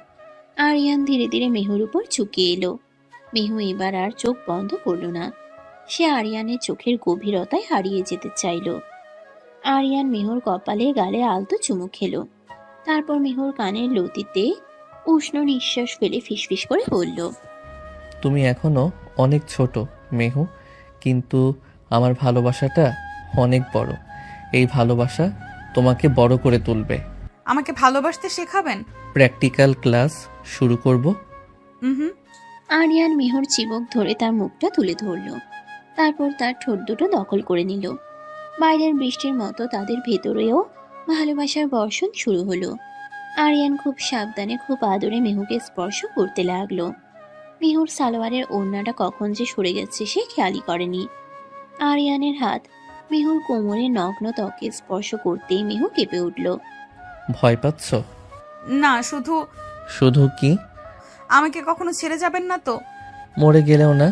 আরিয়ান ধীরে ধীরে মেহুর উপর ঝুঁকে এলো। মেহু এবার আর চোখ বন্ধ করলো না। সে আরিয়ানের চোখের গভীরতায় হারিয়ে যেতে চাইল। আরিয়ান মেহুর কপালে গালে আলতো চুমু খেলো। তারপর মেহুর কানের লতিতে উষ্ণ নিঃশ্বাস ফেলে ফিসফিস করে বলল, তুমি এখনো অনেক ছোট মেহু, কিন্তু আমার ভালোবাসাটা অনেক বড়। এই ভালোবাসা তোমাকে বড় করে তুলবে। আমাকে ভালোবাসতে শেখাবেন? প্র্যাকটিক্যাল ক্লাস শুরু করব। হুম। আরিয়ান মেহুর চিবুক ধরে তার মুখটা তুলে ধরল। তারপর তার ঠোঁট দুটো দখল করে নিল। বাইরের বৃষ্টির মতো তাদের ভেতরেও ভালোবাসার বর্ষণ শুরু হলো। আরিয়ান খুব সাবধানে খুব আদরে মেহুকে স্পর্শ করতে লাগলো। মেহুর সালোয়ারের ওড়নাটা কখন যে সরে গেছে সে খেয়ালই করেনি। আরিয়ানের হাত মেহুর কোমরে নগ্ন ত্বকে স্পর্শ করতেই মেহু কেঁপে উঠল। ভয় পাচ্ছ? না, শুধু শুধু কি? আমাকে কখনো ছেড়ে যাবেন না তো? মরে গেলেও না?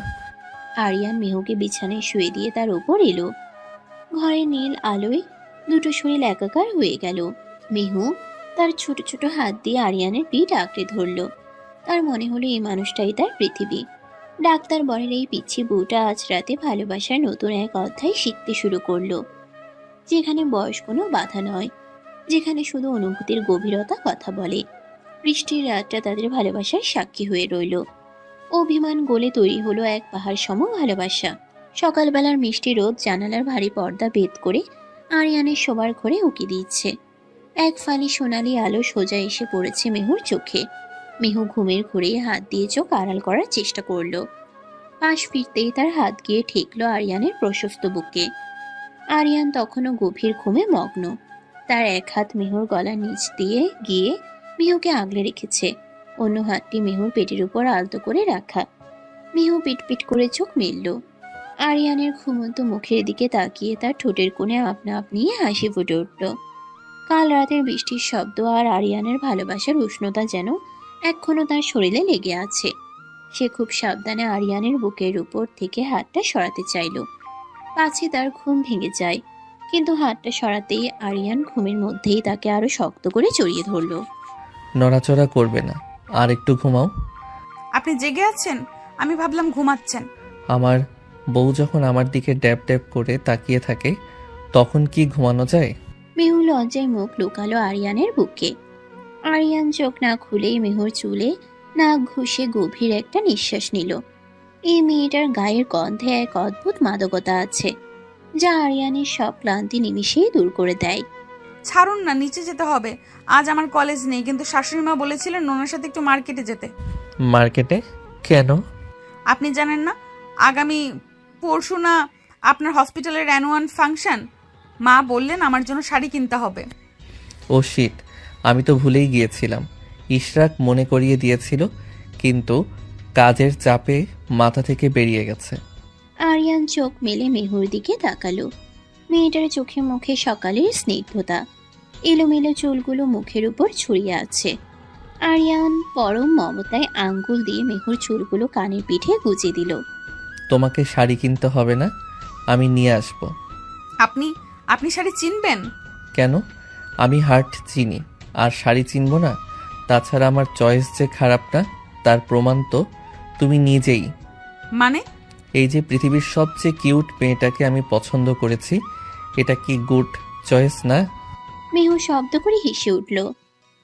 আরিয়ান মেহুকে বিছানায় শুয়ে দিয়ে তার উপর এলো। ঘরে নীল আলোয় দুটো শরীর একাকার হয়ে গেল। মেহু তার ছোট ছোট হাত দিয়ে আরিয়ানের পিঠ আঁকড়ে ধরল। তার মনে হলো এই মানুষটাই তার পৃথিবী। ডাক্তার বরের এই পিচ্ছি বউটা আজ রাতে ভালোবাসার নতুন এক অধ্যায় শিখতে শুরু করলো, যেখানে বয়স কোনো বাধা নয়, যেখানে শুধু অনুভূতির গভীরতা কথা বলে। বৃষ্টির রাতটা তাদের ভালোবাসার সাক্ষী হয়ে রইল। অভিমান গলে তৈরি হলো এক পাহাড় সম ভালোবাসা। সকালবেলার মিষ্টি রোদ জানালার ভারী পর্দা ভেদ করে আরিয়ানের শোবার ঘরে উকি দিচ্ছে। এক ফালি সোনালি আলো সোজা এসে পড়েছে মেহুর চোখে। মেহু ঘুমের ঘুরে হাত দিয়ে চোখ আড়াল করার চেষ্টা করলো। পাশ ফিরতেই তার হাত গিয়ে ঠেকলো আরিয়ানের প্রশস্ত বুকে। আরিয়ান তখনও গভীর ঘুমে মগ্ন। তার এক হাত মেহুর গলার নিচ দিয়ে গিয়ে মেহুকে আগলে রেখেছে, অন্য হাতটি মেহুর পেটের উপর আলতো করে রাখা। মেহু পিটপিট করে চোখ মেলল। আরিয়ানের ঘুমন্ত মুখের দিকে তাকিয়ে তার ঠোঁটের কোণে আপনা আপনি হাসি ফুটে উঠল। কাল রাতের বৃষ্টির শব্দ আর আরিয়ানের ভালোবাসার উষ্ণতা যেন এখনো তার শরীরে লেগে আছে। সে খুব সাবধানে আরিয়ানের বুকের উপর থেকে হাতটা সরাতে চাইল, পাছে তার ঘুম ভেঙে যায়। কিন্তু হাতটা সরাতেই আরিয়ান ঘুমের মধ্যেই তাকে আরো শক্ত করে জড়িয়ে ধরল। নড়াচড়া করবে না, আর একটু ঘুমাও। আপনি জেগে আছেন? আমি ভাবলাম ঘুমাচ্ছেন। আমার বউ যখন আমার দিকে ড্যাব ড্যাব করে তাকিয়ে থাকে তখন কি ঘুমানো যায়? মেহু লজ্জায় মুখ লুকালো আরিয়ানের বুকে। আরিয়ান চোখ না খুলেই মেহুর চুলে নাক ঘুষে গভীর একটা নিঃশ্বাস নিল। এই মেয়েটার গায়ের গন্ধে এক অদ্ভুত মাদকতা আছে, যা আরিয়ানের সব ক্লান্তি নিমিষেই দূর করে দেয়। ছাড়ুন না, নিচে যেতে হবে। আজ আমার কলেজ নেই, কিন্তু শাশুড়ি মা বলেছিলেন ওনার সাথে একটু মার্কেটে যেতে। মার্কেটে কেন? আপনি জানেন না, আগামী পরশু না আপনার হসপিটালের অ্যানুয়াল ফাংশন? মা বললেন আমার জন্য শাড়ি কিনতে হবে। ও শিট, আমি তো ভুলেই গিয়েছিলাম। ইশরাক মনে করিয়ে দিয়েছিল, কিন্তু কাজের চাপে মাথা থেকে বেরিয়ে গেছে। আরিয়ান চোখ মেলে মেহুর দিকে তাকালো। মেয়েটার চোখে মুখে সকালের স্নিগ্ধতা, এলোমেলো চুলগুলো মুখের উপর ছড়িয়ে আছে। আরিয়ান পরম মমতায় আঙ্গুল দিয়ে মেহুর চুলগুলো কানের পিঠে গুজে দিল। তোমাকে শাড়ি কিনতে হবে না, আমি নিয়ে আসবো। আপনি শাড়ি চিনবেন? কেন? আমি হার্ট চিনি, আর শাড়ি চিনব না? তাছাড়া আমার চয়েস যে খারাপ না তার প্রমাণ তো তুমি নিজেই। মানে? এই যে পৃথিবীর সবচেয়ে কিউট মেয়েটাকে আমি পছন্দ করেছি, এটা কি গুড চয়েস না? মেহু শব্দ করে হেসে উঠল।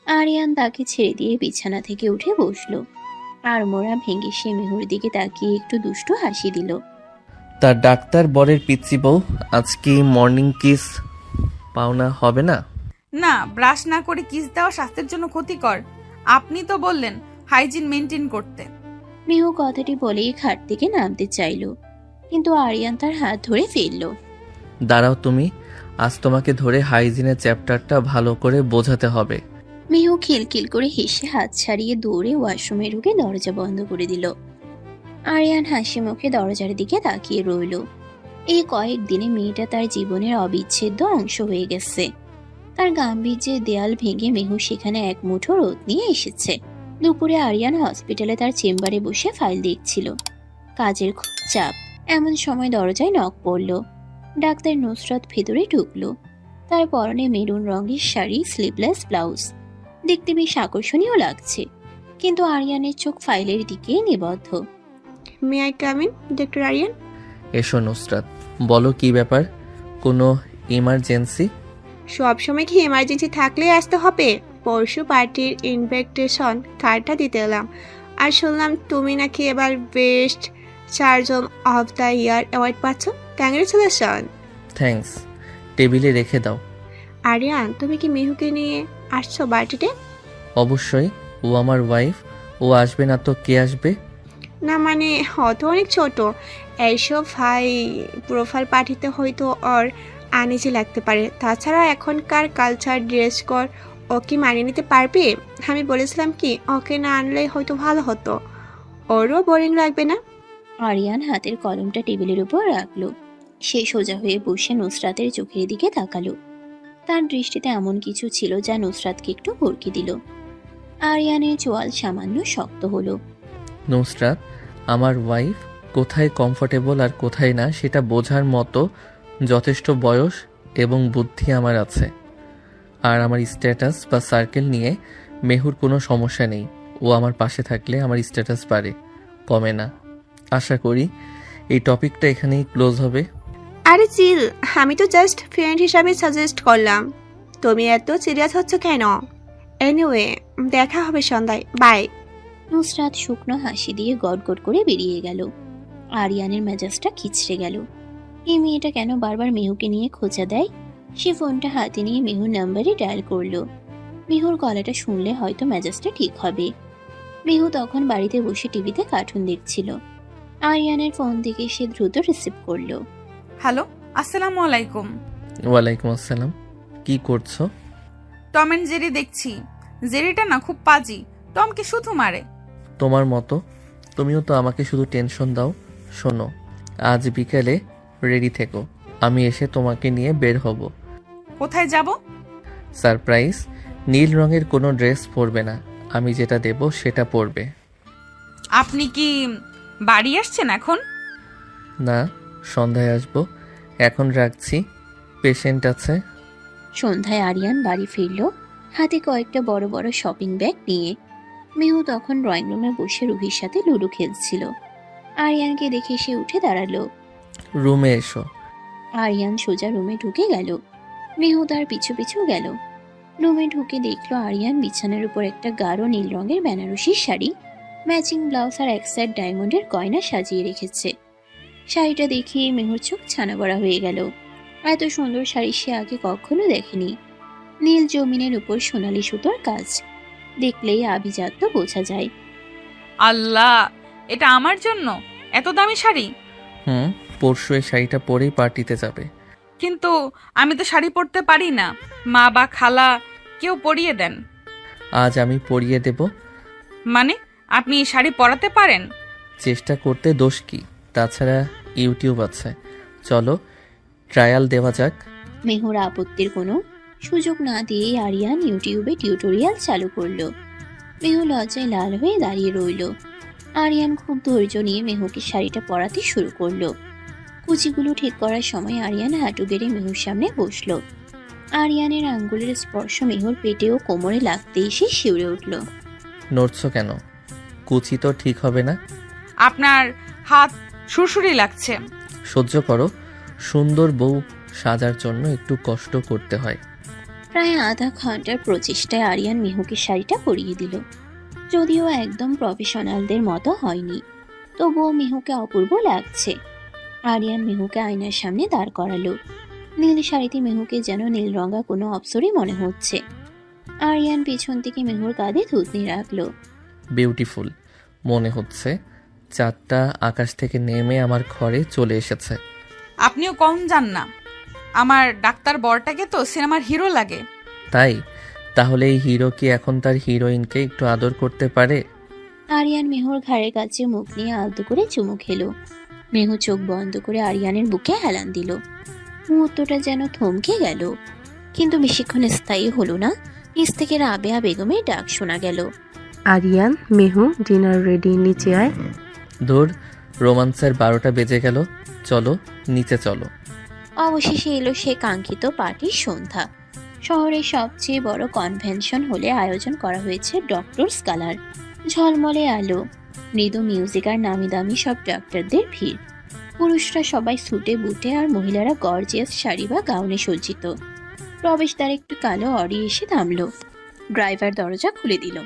আরিয়ান তাকে ছেড়ে দিয়ে বিছানা থেকে উঠে বসলো। আর মোড়া ভেঙে সে মেহুর দিকে তাকিয়ে একটু দুষ্টু হাসি দিল। তার ডাক্তার বরের পিচ্চি বউ আজকে মর্নিং কিস পাওনা হবে না? না, ব্রাশ না করে কিস দেওয়া স্বাস্থ্যের জন্য ক্ষতিকর। আপনি তো বললেন হাইজিন মেনটেন করতে। মেহু কথাটি বলেই খাট থেকে নামতে চাইল, কিন্তু আরিয়ান তার হাত ধরে ফেলল। দাঁড়াও তুমি, আজ তোমাকে ধরে হাইজিনের চ্যাপ্টারটা ভালো করে বোঝাতে হবে। মেহু খিলখিল করে হেসে হাত ছাড়িয়ে দৌড়ে ওয়াশরুমে ঢুকে দরজা বন্ধ করে দিল। আরিয়ান হাসি মুখে দরজার দিকে তাকিয়ে রইল। এই কয়েকদিনে মেয়েটা তার জীবনের অবিচ্ছেদ্য অংশ হয়ে গেছে। তার গাম্ভীর্যের দেয়াল ভেঙে মেহু সেখানে এক মুঠো রোদ নিয়ে এসেছে। দুপুরে আরিয়ান হসপিটালে তার চেম্বারে বসে ফাইল দেখছিল। কাজের খুব চাপ। এমন সময় দরজায় নক পড়ল। ডাক্তার নুসরাত ভেতরে ঢুকলো। তার পরনে মেরুন রঙের শাড়ি, স্লিভলেস ব্লাউজ, দেখতে বেশ আকর্ষণীয় লাগছে, কিন্তু আরিয়ানের চোখ ফাইলের দিকে নিবদ্ধ। May I come in, doctor Ariyan? এসো নুসরাত, বলো কি ব্যাপার? কোনো ইমার্জেন্সি? সবসময় কি এমার্জেন্সি থাকলেই আসতে হবে? পরশু পার্টির ইনভিটেশন কার্ডটা দিতে এলাম, আর শুনলাম তুমি নাকি এবার best surgeon of the year award পাচ্ছ। কংগ্রেচুলেশন। থ্যাঙ্কস, টেবিলে রেখে দাও। আরিয়ান, তুমি কি মিহুকে নিয়ে আসছো পার্টিতে? অবশ্যই, ও আমার ওয়াইফ, ও আসবে না তো কে আসবে? না মানে হয়তো অনেক ছোট, এইসব হাই প্রোফাইল পার্টিতে হয়তো ওর আনইজি লাগতে পারে। তাছাড়া এখনকার কালচার ড্রেস কোড ও কি মানিয়ে নিতে পারবে? আমি বলেছিলাম কি ওকে না আনলে হয়তো ভালো হতো, ওরও বোরিং লাগবে না। আরিয়ান হাতের কলমটা টেবিলের উপর রাখলো। সে সোজা হয়ে বসে নুসরাতের চোখের দিকে তাকালো। তার দৃষ্টিতে এমন কিছু ছিল যা নুসরাতকে একটু ভরকে দিল। আরিয়ানের চোয়াল সামান্য শক্ত হলো। নুসরাত, আমার ওয়াইফ কোথায় কমফোর্টেবল আর কোথায় না সেটা বোঝার মতো যথেষ্ট বয়স এবং বুদ্ধি আমার আছে। আর আমার স্ট্যাটাস বা সার্কেল নিয়ে মেহুর কোনো সমস্যা নেই। ও আমার পাশে থাকলে আমার স্ট্যাটাস বাড়ে, কমে না। আশা করি এই টপিকটা এখানেই ক্লোজ হবে। আরে চিল, আমি তো জাস্ট ফ্রেন্ড হিসাবে সাজেস্ট করলাম, তুমি এত সিরিয়াস হচ্ছ কেন? এনিওয়ে, দেখা হবে সন্ধ্যায়, বাই। নুসরাত শুকনো হাসি দিয়ে গটগট করে বেরিয়ে গেল। আরিয়ানের মেজাজটা খিচড়ে গেল। এই মেয়েটা কেন বারবার মেহুকে নিয়ে খোঁচা দেয়? সে ফোনটা হাতে নিয়ে মেহুর নাম্বারে ডায়াল করলো। মেহুর গলাটা শুনলে হয়তো মেজাজটা ঠিক হবে। মেহু তখন বাড়িতে বসে টিভিতে কার্টুন দেখছিল। আরিয়ানের ফোন থেকে সে দ্রুত রিসিভ করলো। হ্যালো, আসসালামু আলাইকুম। ওয়ালাইকুম আসসালাম। কি করছো? টম অ্যান্ড জেরি দেখছি। জেরিটা না খুব পাজি, টমকে শুধু মারে। তোমার মতো তুমিও তো আমাকে শুধু টেনশন দাও। শোনো, আজ বিকেলে রেডি থেকো, আমি এসে তোমাকে নিয়ে বের হব। কোথায় যাব? সারপ্রাইজ। নীল রঙের কোনো ড্রেস পরবে না, আমি যেটা দেব সেটা পরবে। আপনি কি বাড়ি আসছেন এখন? না, সন্ধ্যায় আসবো। এখন রাখছি, পেশেন্ট আছে। সন্ধ্যায় আরিয়ান বাড়ি ফিরল, হাতে কয়েকটা বড় বড় শপিং ব্যাগ নিয়ে। মেহু তখন ড্রয়িং রুমে বসে রুহির সাথে লুডো খেলছিল। আরিয়ানকে দেখে সে উঠে দাঁড়ালো। রুমে এসো। আরিয়ান সোজা রুমে ঢুকে গেল। মেহু তার পিছু পিছু গেল। রুমে ঢুকে দেখলো আরিয়ান বিছানার উপর একটা গাঢ় নীল রঙের বেনারসির শাড়ি, ম্যাচিং ব্লাউজ আর এক সেট ডায়মন্ডের গয়না সাজিয়ে রেখেছে। শাড়িটা দেখে মেহুর চোখ ছানা বড়া হয়ে গেল। এত সুন্দর শাড়ি সে আগে কখনো দেখেনি। নীল জমিনের উপর সোনালি সুতোর কাজ, দেখলেই আভিজাত্য বোঝা যায়। আল্লাহ, এটা আমার জন্য এত দামি শাড়ি? পরশু এই শাড়িটা পরেই পার্টিতে যাবে। কিন্তু আমি তো শাড়ি পরতে পারি না, মা বা খালা কেউ পরিয়ে দেন। আজ আমি পরিয়ে দেব। মানে আপনি এই শাড়ি পরাতে পারেন? চেষ্টা করতে দোষ কি? তাছাড়া ইউটিউব আছে, চলো ট্রায়াল দেওয়া যাক। মেহুর আপত্তির কোনো সুযোগ না দিয়ে আরিয়ান ইউটিউবে টিউটোরিয়াল চালু করলো। মেহু লজ্জায় লাল হয়ে দাঁড়িয়ে রইল। আরিয়ান খুব ধৈর্য নিয়ে মেহুকে শাড়িটা পরাতে শুরু করলো। কুচিগুলো ঠিক করার সময় আরিয়ান হাঁটু গেড়ে মেহুর সামনে বসলো। আরিয়ানের আঙ্গুলের স্পর্শ মেহুর পেটে ও কোমরে লাগতেই সে শিউরে উঠল। নড়ছো কেন? কুচি তো ঠিক হবে না। আপনার হাত সুরসুরি লাগছে। সহ্য করো, সুন্দর বউ সাজার জন্য একটু কষ্ট করতে হয়। প্রায় আধা ঘন্টার প্রচেষ্টায় আরিয়ান মেহুকে শাড়িটা পরিয়ে দিল। যদিও একদম প্রফেশনালদের মতো হয়নি, তবুও মেহুকে অপূর্ব লাগছে। আরিয়ান মেহুকে আয়নার সামনে দাঁড় করালো। নীল শাড়িতে মেহুকে যেন নীলরঙা কোনো অপ্সরই মনে হচ্ছে। আরিয়ান পেছন থেকে মেহুর কাঁধে থুতনি রাখলো। বিউটিফুল মনে হচ্ছে। চাঁদটা আকাশ থেকে নেমে আমার ঘরে চলে এসেছে। আপনিও কম যান না, আমার ডাক্তার বরটাকে তো সিনেমার হিরো লাগে। তাই? তাহলে এই হিরো কি এখন তার হিরোইনকে একটু আদর করতে পারে? আরিয়ান মেহুর ঘাড়ের কাছে মুখ নিয়ে আলতো করে চুমু খেলো। মেহু চোখ বন্ধ করে আরিয়ানের বুকে হেলান দিল। মুহূর্তটা যেন থমকে গেল, কিন্তু বেশিক্ষণ স্থায়ী হলো না। নিচ থেকে রাবেয়া বেগমের ডাক শোনা গেল। আরিয়ান, মেহু, ডিনার রেডি, নিচে আয়। ধুর, রোমান্সের 12টা বেজে গেল, চলো নিচে চলো। অবশেষে এলো সে কাঙ্ক্ষিত পার্টির সন্ধ্যা। শহরের সবচেয়ে বড় কনভেনশন হলে আয়োজন করা হয়েছে ডক্টর স্কলার। ঝলমলে আলো, মৃদু মিউজিক আর নামি দামি সব ডাক্তারদের ভিড়। পুরুষরা সবাই স্যুটে বুটে আর মহিলারা গর্জিয়াস শাড়ি বা গাউনে সজ্জিত। প্রবেশদ্বারে একটু কালো অডি এসে থামলো। ড্রাইভার দরজা খুলে দিল।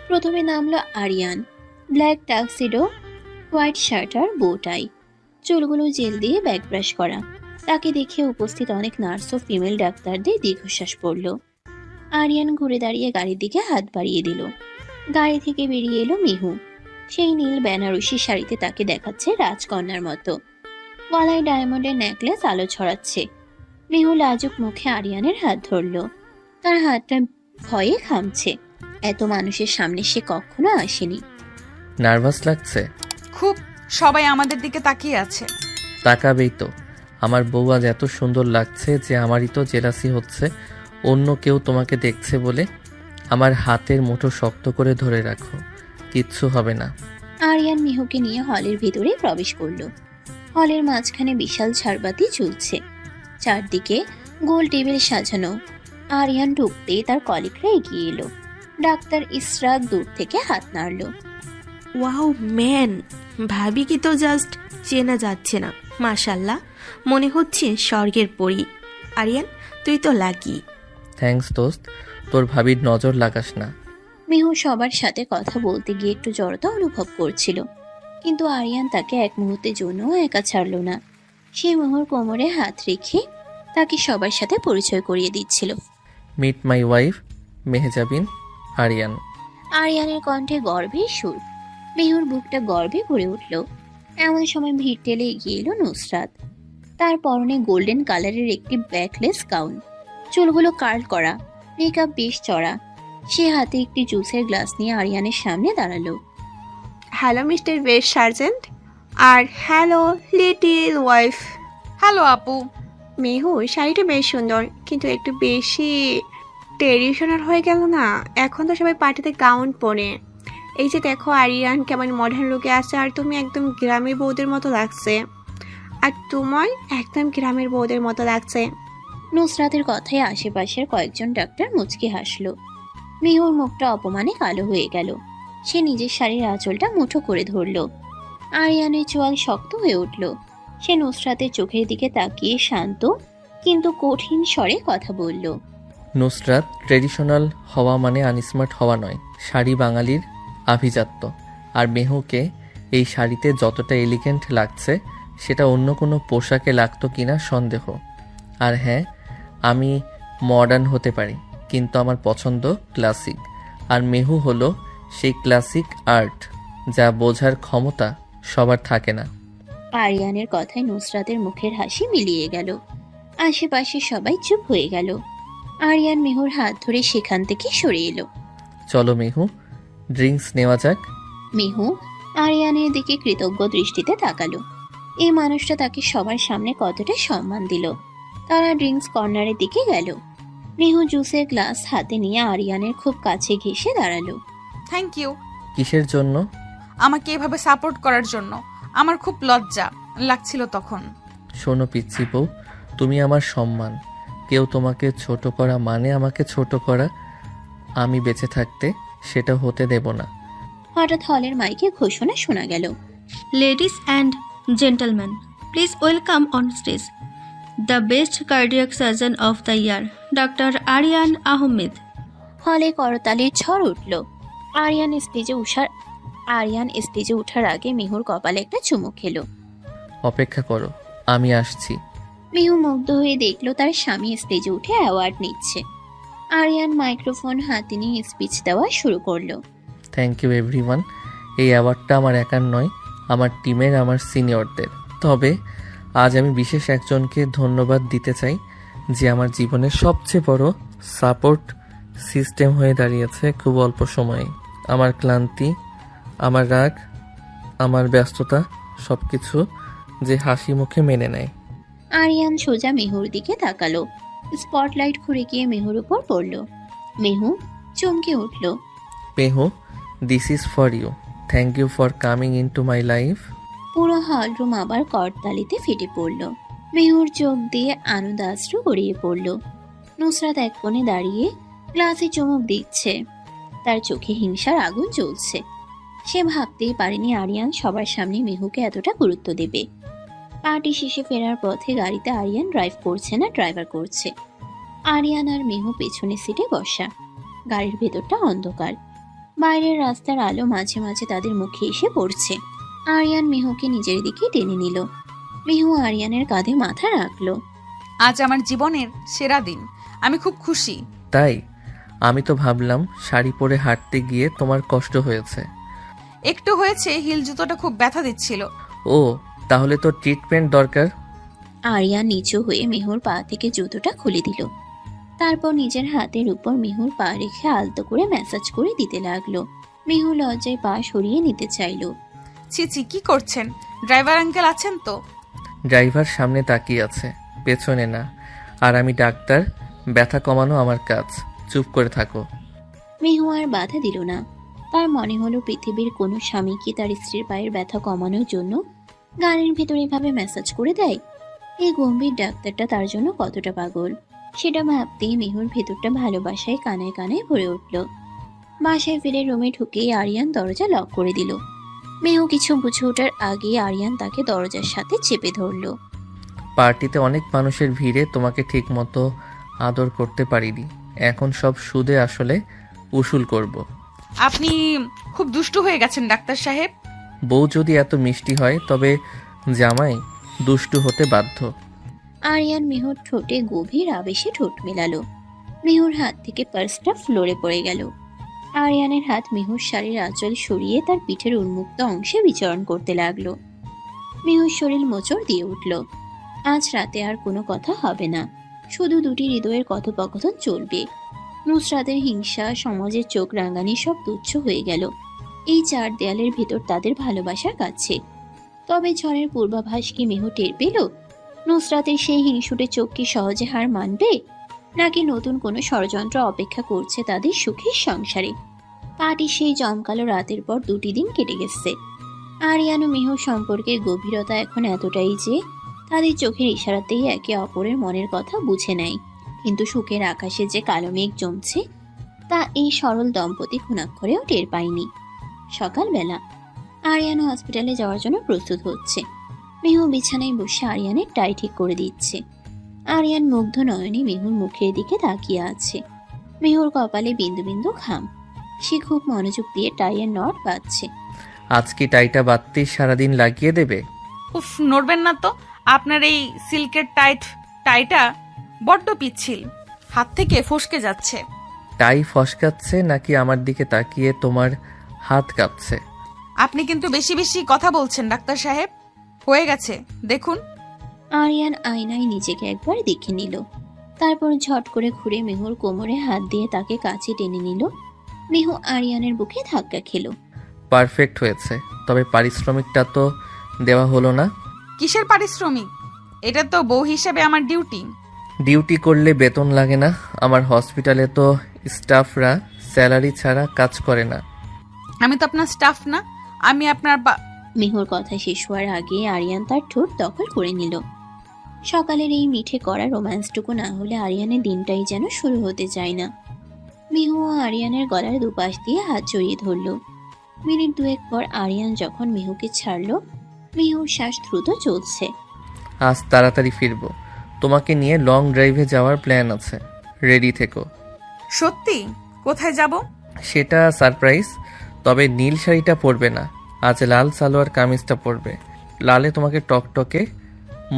প্রথমে নামলো Aryan. Black tuxedo, white shirt আর বো টাই, চুলগুলো জেল দিয়ে ব্যাক ব্রাশ করা। তাকে দেখে উপস্থিত অনেক নার্স ও ফিমেল ডাক্তারদের দীর্ঘশ্বাস পড়ল। আরিয়ান ঘুরে দাঁড়িয়ে গাড়ির দিকে হাত বাড়িয়ে দিল। গাড়ি থেকে বেরিয়ে এলো মেহু। সেই নীল বেনারসি শাড়িতে তাকে দেখাচ্ছে রাজকন্যার মতো। গলায় ডায়মন্ডের নেকলেস আলো ছড়াচ্ছে। মেহু লাজুক মুখে আরিয়ানের হাত ধরল। তার হাতটা ভয়ে খামছে। এত মানুষের সামনে সে কখনো আসেনি। নার্ভাস লাগছে? খুব, সবাই আমাদের দিকে তাকিয়ে আছে। তাকাবেই তো। আমার বউ আজ এত সুন্দর লাগছে যে আমারই তো জেলাসি হচ্ছে, অন্য কেউ তোমাকে দেখছে বলে। আমার হাতের মুঠো শক্ত করে ধরে রাখো, কিচ্ছু হবে না। আরিয়ান মিহুকে নিয়ে হলের ভিতরে প্রবেশ করলো। হলের মাঝখানে বিশাল ঝাড়বাতি ঝুলছে, চারদিকে গোল টেবিল সাজানো। আরিয়ান ঢুকতেই তার কলিগরা এগিয়ে এলো। ডাক্তার ইসরাত দূর থেকে হাত নাড়ল। ওয়াও ম্যান, ভাবি কি তো জাস্ট চেনা যাচ্ছে না, মাশাল্লাহ, মনে হচ্ছে স্বর্গের পরী। আরিয়ান, তুই তো লাকি। থ্যাঙ্কস দোস্ত, তোর ভাবির নজর লাগাস না। মিহু সবার সাথে কথা বলতে গিয়ে একটু জড়তা অনুভব করছিল, কিন্তু আরিয়ান তাকে এক মুহূর্তের জন্য একা ছাড়ল না। সে মিহুর কোমরে হাত রেখে তাকে সবার সাথে পরিচয় করিয়ে দিচ্ছিল। Meet my wife Mehjabin, Ariyan. আরিয়ানের কণ্ঠে গর্বের সুর। মিহুর বুকটা গর্বে ভরে উঠল। এমন সময় ভিড় ঠেলে এগিয়ে এলো নুসরাত। তার পরনে গোল্ডেন কালারের একটি ব্যাকলেস গাউন, চুলগুলো কার্ল করা, মেকআপ বেশ চড়া। সে হাতে একটি জুসের গ্লাস নিয়ে আরিয়ানের সামনে দাঁড়ালো। হ্যালো মিস্টার বেস্ট সার্জেন্ট, আর হ্যালো লিটিল ওয়াইফ। হ্যালো আপু। মেহু, শাড়িটা বেশ সুন্দর, কিন্তু একটু বেশি ট্রেডিশনাল হয়ে গেল না? এখন তো সবাই পার্টিতে গাউন পরে। এই যে দেখো আরিয়ান কেমন মডার্ন লুকে আছে, আর তুমি একদম গ্রামের বউদের মতো লাগছে। আর তোমার একদম গ্রামের বউদের মতো লাগছে। নুসরাতের কথায় আশেপাশের কয়েকজন ডাক্তার মুচকি হাসলো। মিহুর মুখটা অপমানে কালো হয়ে গেল। সে নিজের শাড়ির আঁচলটা মুঠো করে ধরল। আরিয়ানের চোয়াল শক্ত হয়ে উঠল। সে নুসরাতের চোখের দিকে তাকিয়ে শান্ত কিন্তু কঠিন স্বরে কথা বলল। নুসরাত, ট্রেডিশনাল হওয়া মানে আনস্মার্ট হওয়া নয়, শাড়ি বাঙালির আভিজাত্য। আর মেহুকে এই শাড়িতে যতটা এলিগেন্ট লাগছে সেটা অন্য কোনো পোশাকে লাগতো কিনা সন্দেহ। আর হ্যাঁ, আমি মডার্ন হতে পারি, কিন্তু আমার পছন্দ ক্লাসিক। আর মেহু হলো সেই ক্লাসিক আর্ট যা বোঝার ক্ষমতা সবার থাকে না। আরিয়ানের কথায় নুসরাতের মুখের হাসি মিলিয়ে গেল। আশেপাশে সবাই চুপ হয়ে গেল। আরিয়ান মেহুর হাত ধরে সেখান থেকে সরে এলো। চলো মেহু, ড্রিঙ্কস নেওয়া যাক। মেহু আরিয়ানের দিকে কৃতজ্ঞ দৃষ্টিতে তাকালো। এই মানুষটা তাকে সবার সামনে কতটা সম্মান দিল। তারা ড্রিঙ্কস কর্নারের দিকে গেল। মেহু জুসের গ্লাস হাতে নিয়ে আরিয়ানের খুব কাছে ঘেঁষে দাঁড়ালো। থ্যাংক ইউ কিসের জন্য? আমাকে এভাবে সাপোর্ট করার জন্য। আমার খুব লজ্জা লাগছিল তখন। শোনো পিচ্ছি বউ, তুমি আমার সম্মান। কেউ তোমাকে ছোট করা মানে আমাকে ছোট করা। আমি বেঁচে থাকতে সেটা হতে দেব না। হঠাৎ হলের মাইকে ঘোষণা শোনা গেল। Ladies and gentlemen, please welcome on stage the best cardiac surgeon of the year, Dr. Aryan Ahmed. হলে করতালির ঝড় উঠল। আরিয়ান স্টেজে ওঠার আগে মিহুর কপালে একটা চুমু খেলো। অপেক্ষা করো, আমি আসছি। মিহু মুগ্ধ হয়ে দেখলো তার স্বামী স্টেজে উঠে অ্যাওয়ার্ড নিচ্ছে। আরিয়ান মাইক্রোফোন হাতে নিয়ে স্পিচ দেওয়া শুরু করলো। Thank you everyone. এই অ্যাওয়ার্ডটা আমার একার নয়, আমার টিমের, আমার সিনিয়রদের। তবে আজ আমি বিশেষ একজনকে ধন্যবাদ দিতে চাই, যে আমার জীবনের সবচেয়ে বড় সাপোর্ট সিস্টেম হয়ে দাঁড়িয়েছে খুব অল্প সময়ে। আমার ক্লান্তি, আমার রাগ, আমার ব্যস্ততা সব কিছু যে হাসি মুখে মেনে নেয়। আরিয়ান সোজা মেহুর দিকে তাকালো। স্পটলাইট ঘুরে গিয়ে মেহুর উপর পড়ল। মেহু চমকে উঠল। Mehu, this is for you. Thank you for coming in to my life. পুরো হলরুম আবার করতালিতে ফেটে পড়ল। মেহুর চোখ দিয়ে আনন্দাশ্রু গড়িয়ে পড়ল। নুসরাত এক কোণে দাঁড়িয়ে গ্লাসে চুমুক দিচ্ছে। তার চোখে হিংসার আগুন জ্বলছে। সে ভাবতেই পারেনি আরিয়ান সবার সামনে মেহুকে এতটা গুরুত্ব দেবে। পার্টি শেষে ফেরার পথে গাড়িতে আরিয়ান ড্রাইভ করছে না, ড্রাইভার করছে। আরিয়ান আর মেহু পেছনের সিটে বসা। গাড়ির ভেতরটা অন্ধকার। বাইরের রাস্তার আলো মাঝে মাঝে তাদের মুখে এসে পড়ছে। আরিয়ান মেহুকে নিজের দিকে টেনে নিল। মেহু আরিয়ানের কাঁধে মাথা রাখলো। আজ আমার জীবনের সেরা দিন, আমি খুব খুশি। তাই? আমি তো ভাবলাম শাড়ি পরে হাঁটতে গিয়ে তোমার কষ্ট হয়েছে। একটু হয়েছে, হিল জুতোটা খুব ব্যথা দিচ্ছিল। ও, তাহলে তো ট্রিটমেন্ট দরকার। আরিয়ান নিচু হয়ে মেহুর পা থেকে জুতোটা খুলে দিল। তারপর নিজের হাতের উপর মেহুর পা রেখে আলতো করে ম্যাসাজ করে দিতে লাগলো। মেহু লজ্জায় পা সরিয়ে নিতে চাইলো। ছিছি, কি করছেন? ড্রাইভার আঙ্কেল আছেন তো? ড্রাইভার সামনে তাকিয়ে আছে, পেছনে না। আর আমি ডাক্তার, ব্যথা কমানো আমার কাজ। চুপ করে থাকো। মেহু আর বাধা দিল না। তার মনে হলো পৃথিবীর কোনো স্বামী কি তার স্ত্রীর পায়ের ব্যথা কমানোর জন্য গানের ভেতরে এভাবে ম্যাসাজ করে দেয়? এই গম্ভীর ডাক্তারটা তার জন্য কতটা পাগল, সেটা ভাবতেই মেহুর ভেতরটা ভালোবাসায় কানায় কানায় ভরে উঠল। বাসায় ফিরে রুমে ঢুকেই আরিয়ান দরজা লক করে দিল। মেহু কিছু বুঝে ওঠার আগে আরিয়ান তাকে দরজার সাথে চেপে ধরল। পার্টিতে অনেক মানুষের ভিড়ে তোমাকে ঠিকমতো আদর করতে পারিনি, এখন সব সুদে আসলে উসুল করব। আপনি খুব দুষ্টু হয়ে গেছেন ডাক্তার সাহেব। বউ যদি এত মিষ্টি হয় তবে জামাই দুষ্টু হতে বাধ্য। আরিয়ান মেহুর ঠোঁটে গভীর আবেশে ঠোঁট মেলালো। মেহুর হাত থেকে পার্সটা ফ্লোরে পড়ে গেল। আরিয়ানের হাত মেহুর শাড়ির আঁচল সরিয়ে তার পিঠের উন্মুক্ত অংশে বিচরণ করতে লাগলো। মেহুর শরীর মোচড় দিয়ে উঠল। আজ রাতে আর কোনো কথা হবে না, শুধু দুটি হৃদয়ের কথোপকথন চলবে। নুসরাতের হিংসা, সমাজের চোখ রাঙানি সব তুচ্ছ হয়ে গেল এই চার দেয়ালের ভেতর তাদের ভালোবাসার কাছে। তবে ঝড়ের পূর্বাভাস কি মেহু টের পেল? নুসরাতের সেই হিংসুটে চোখ কি সহজে হার মানবে, নাকি নতুন কোনো ষড়যন্ত্র অপেক্ষা করছে তাদের সুখের সংসারে? পার্টির সেই জমকালো রাতের পর 2টি দিন কেটে গেছে। আরিয়ান ও মেহুর সম্পর্কের গভীরতা এখন এতটাই যে তাদের চোখের ইশারাতেই একে অপরের মনের কথা বুঝে নেয়। কিন্তু সুখের আকাশে যে কালো মেঘ জমছে তা এই সরল দম্পতি খুনাক্ষরেও টের পায়নি। সকালবেলা আরিয়ান হসপিটালে যাওয়ার জন্য প্রস্তুত হচ্ছে। মেহু বিছানায় বসে আরিয়ানের টাই ঠিক করে দিচ্ছে। আরিয়ান মুগ্ধ নয়নে মেহুর মুখের দিকে তাকিয়ে আছে। মেহুর কপালে বিন্দু বিন্দু ঘাম। সে খুব মনোযোগ দিয়ে টাইয়ের নট বাঁধছে। আজ কি টাইটা বাঁধতে সারাদিন লাগিয়ে দেবে? উফ, নড়বেন না তো। আপনার এই সিল্কের টাইটা বড্ড পিচ্ছিল, হাত থেকে ফসকে যাচ্ছে। টাই ফসকাচ্ছে নাকি আমার দিকে তাকিয়ে তোমার হাত কাঁপছে? আপনি কিন্তু বেশি বেশি কথা বলছেন ডাক্তার সাহেব। হয়ে গেছে, দেখুন। আরিয়ান আয়নায় নিজেকে একবার দেখে নিল। তারপর ঝট করে ঘুরে মেহুর কোমরে হাত দিয়ে তাকে কাছে টেনে নিল। মেহু আরিয়ানের বুকে ধাক্কা খেল। পারফেক্ট হয়েছে, তবে পারিশ্রমিকটা তো দেওয়া হলো না। কিসের পারিশ্রমিক? এটা তো বউ হিসেবে আমার ডিউটি। ডিউটি করলে বেতন লাগে না? আমার হসপিটালে তো স্টাফরা স্যালারি ছাড়া কাজ করে না। আমি তো আপনার স্টাফ না, আমি আপনার মেহুর কথা শেষ হওয়ার আগে আরিয়ান তার ঠোঁট দখল করে নিল। সকালের এই মিঠে করা রোম্যান্সটুকু না হলে আরিয়ানের দিনটাই যেন শুরু হতে চায় না। মেহু ও আরিয়ানের গলার দুপাশ দিয়ে হাত জড়িয়ে ধরল। মিনিট 2 পর আরিয়ান যখন মেহুকে ছাড়ল, মেহুর শ্বাস দ্রুত চলছে। আজ তাড়াতাড়ি ফিরবো, তোমাকে নিয়ে লং ড্রাইভে যাওয়ার প্ল্যান আছে, রেডি থেকো। সত্যি? কোথায় যাব? সেটা সারপ্রাইজ, তবে নীল শাড়িটা পরবে না, আজ লাল সালোয়ার কামিজটা পরবে। লালে তোমাকে টকটকে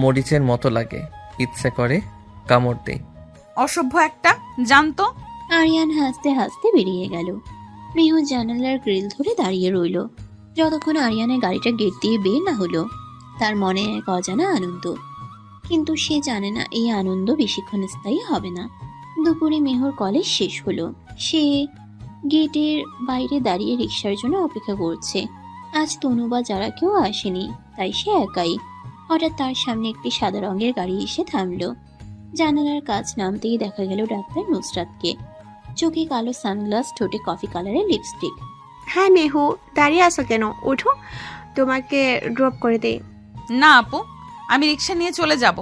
মরিচের মতো লাগে, ইচ্ছে করে কামড় দেই। অসভ্য একটা, জানতো। আরিয়ান হাসতে হাসতে বেরিয়ে গেল। মেহু জানালার গ্রিল ধরে দাঁড়িয়ে রইল। যতক্ষণ আরিয়ানের গাড়িটা গেট দিয়ে বের না হলো, তার মনে এক অজানা আনন্দ। কিন্তু সে জানে না এই আনন্দ বেশিক্ষণ স্থায়ী হবে না। দুপুরে মেহুর কলেজ শেষ হলো। সে গেটের বাইরে দাঁড়িয়ে রিক্সার জন্য অপেক্ষা করছে। আজ তনু বা যারা কেউ আসেনি, তাই সে একাই। হঠাৎ তার সামনে একটি সাদা রঙের গাড়ি এসে থামলো। জানালার কাজ নামতেই দেখা গেল ডাক্তার নুসরাতকে। চোখে কালো সানগ্লাস, ঠোঁটে কফি কালারের লিপস্টিক। হ্যাঁ মেহু, দাঁড়িয়ে আছো কেন? ওঠো, তোমাকে ড্রপ করে দেই। না আপু, আমি রিক্সা নিয়ে চলে যাব,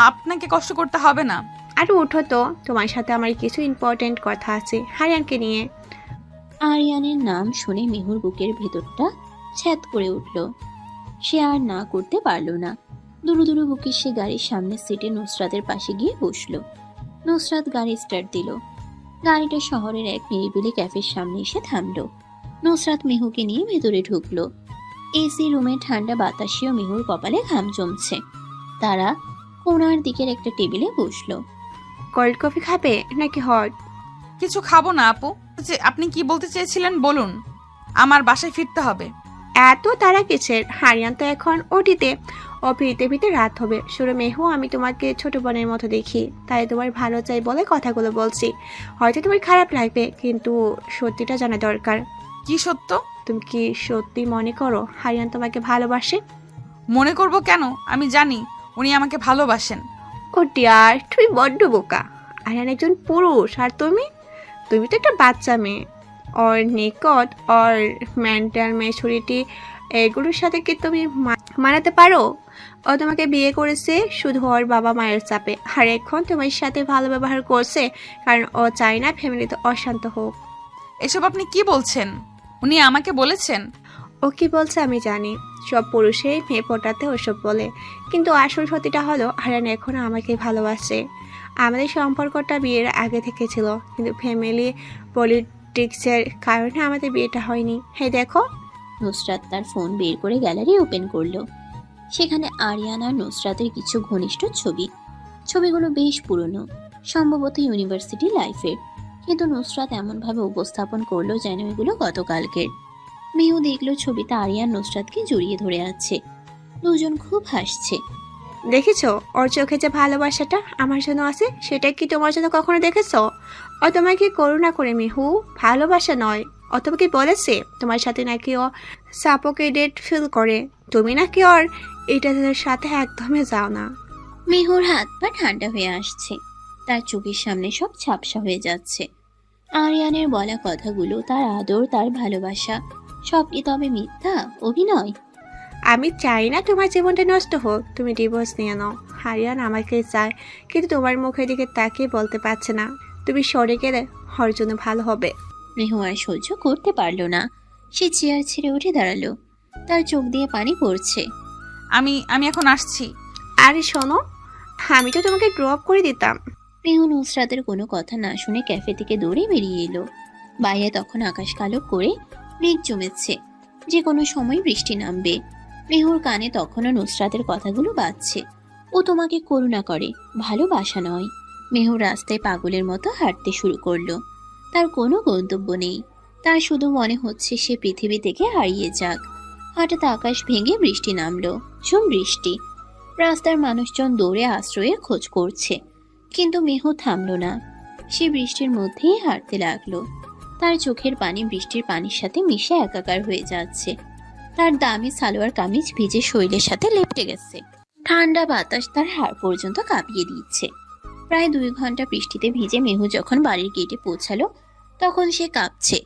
আপনাকে কষ্ট করতে হবে না। আরে ওঠো তো, তোমার সাথে আমার কিছু ইম্পর্টেন্ট কথা আছে হারিয়ানকে নিয়ে। আরিয়ানের নাম শুনে মেহুর বুকের ভেতরটা ছ্যাদ করে উঠল। সে আর না করতে পারল না। দুরু দুরু বুকে সে গাড়ির সামনের সিটে নুসরাতের পাশে গিয়ে বসলো। নুসরাত গাড়ি স্টার্ট দিল। গাড়িটা শহরের এক নিরিবিলি ক্যাফের সামনে এসে থামলো। নুসরাত মেহুকে নিয়ে ভেতরে ঢুকলো। এসি রুমে ঠান্ডা বাতাসেও মেহুর কপালে ঘাম জমছে। তারা কোণার দিকের একটা টেবিলে বসলো। কোল্ড কফি খাবে নাকি হট? কিছু খাবো না আপু। আপনি কি বলতে চেয়েছিলেন বলুন। আমার বাসায় ফিরতে হবে। এত তারা কিসের? হারিয়ান তো এখন ওটিতে, ও ফিরতে ফিরতে রাত হবে। শুরু মেহু, আমি তোমাকে ছোট বোনের মতো দেখি, তাই তোমার ভালো চাই বলে কথাগুলো বলছি। হয়তো তোমার খারাপ লাগবে, কিন্তু সত্যিটা জানা দরকার। কি সত্য? তুমি কি সত্যি মনে করো হারিয়ান তোমাকে ভালোবাসে? মনে করব কেন, আমি জানি উনি আমাকে ভালোবাসেন। ও ডিয়ার, তুমি বড্ড বোকা। হারিয়ান একজন পুরুষ, আর তুমি তো একটা বাচ্চা মেয়ে। ওর নিকট ওর মেন্টাল ম্যাচুরিটি এগুলোর সাথে কি তুমি মানাতে পারো? ও তোমাকে বিয়ে করেছে শুধু ওর বাবা মায়ের চাপে, আর এখন তোমার সাথে ভালো ব্যবহার করছে কারণ ও চায় না ফ্যামিলিতে অশান্ত হোক। এসব আপনি কি বলছেন? উনি আমাকে বলেছেন? ও কি বলছে আমি জানি, সব পুরুষেই মেয়ে পটাতে ওসব বলে, কিন্তু আসল সত্যিটা হলো আরিয়ান এখনো আমাকে ভালোবাসে। আমাদের সম্পর্কটা বিয়ের আগে থেকে ছিল, কিন্তু ফ্যামিলি পলিটিক্সের কারণে আমাদের বিয়েটা হয়নি। হ্যাঁ দেখো। নুসরাত তার ফোন বের করে গ্যালারি ওপেন করলো। সেখানে আরিয়ান আর নুসরাতের কিছু ঘনিষ্ঠ ছবি। ছবিগুলো বেশ পুরনো, সম্ভবত ইউনিভার্সিটি লাইফের, কিন্তু নুসরাত এমনভাবে উপস্থাপন করলো যেন এগুলো গতকালকের। মেয়েও দেখলো ছবিতে আরিয়ান নুসরাতকে জড়িয়ে ধরে আছে, দুজন খুব হাসছে। দেখেছো ওর চোখে যে ভালোবাসাটা আমার জন্য আছে, সেটা কি তোমার জন্য কখনো দেখেছো? ও তোমাকে করুণা করে মিহু, ভালোবাসা নয়। ও তোমাকে বলেছে তোমার সাথে নাকি ও সাপোকেটেড ফিল করে, তুমি নাকি ওর এটাদের সাথে একদমই যাও না। মেহুর হাত পা ঠান্ডা হয়ে আসছে, তার চোখের সামনে সব ঝাপসা হয়ে যাচ্ছে। আরিয়ানের বলা কথাগুলো, তার আদর, তার ভালোবাসা, সব কি তবে মিথ্যা, অভিনয়? আমি চাই না তোমার জীবনটা নষ্ট হোক, তুমি ডিভোর্স নিয়ে নাও। আরিয়ান আমাকে চায়, কিন্তু তোমার মুখের দিকে তাকিয়ে বলতে পারছে না। তুমি সরে গেলে ওর জন্য ভালো হবে। মেহু আর সহ্য করতে পারল না, সে চেয়ার ছেড়ে উঠে দাঁড়ালো, তার চোখ দিয়ে পানি পড়ছে। আমি এখন আসছি। আরে শোনো, আমি তো তোমাকে ড্রপ করে দিতাম। মেহু নুসরাতের কোনো কথা না শুনে ক্যাফে থেকে দৌড়ে বেরিয়ে এলো। বাইরে তখন আকাশ কালো করে মেঘ জমেছে, যে কোনো সময় বৃষ্টি নামবে। মেহুর কানে তখনও নুসরাতের কথাগুলো বাজছে, ও তোমাকে করুণা করে, ভালোবাসা নয়। মেহুর রাস্তায় পাগলের মতো হাঁটতে শুরু করলো। তার কোনো গন্তব্য নেই, তার শুধু মনে হচ্ছে সে পৃথিবী থেকে হারিয়ে যাক। হঠাৎ আকাশ ভেঙে বৃষ্টি নামলো, ঝুম বৃষ্টি। রাস্তার মানুষজন দৌড়ে আশ্রয়ের খোঁজ করছে, কিন্তু মেহু থামলো না। সে বৃষ্টির মধ্যেই হাঁটতে লাগলো। তার চোখের পানি বৃষ্টির পানির সাথে মিশে একাকার হয়ে যাচ্ছে। তার দামি সালোয়ার কামিজ ভিজে শরীরের সাথে লেপটে গেছে। ঠান্ডা বাতাস তার হাড় পর্যন্ত কাঁপিয়ে দিচ্ছে। প্রায় 2 ঘন্টা বৃষ্টিতে ভিজে মেহু যখন বাড়ির গেটে পৌঁছালো, তখন সে কাঁপছে।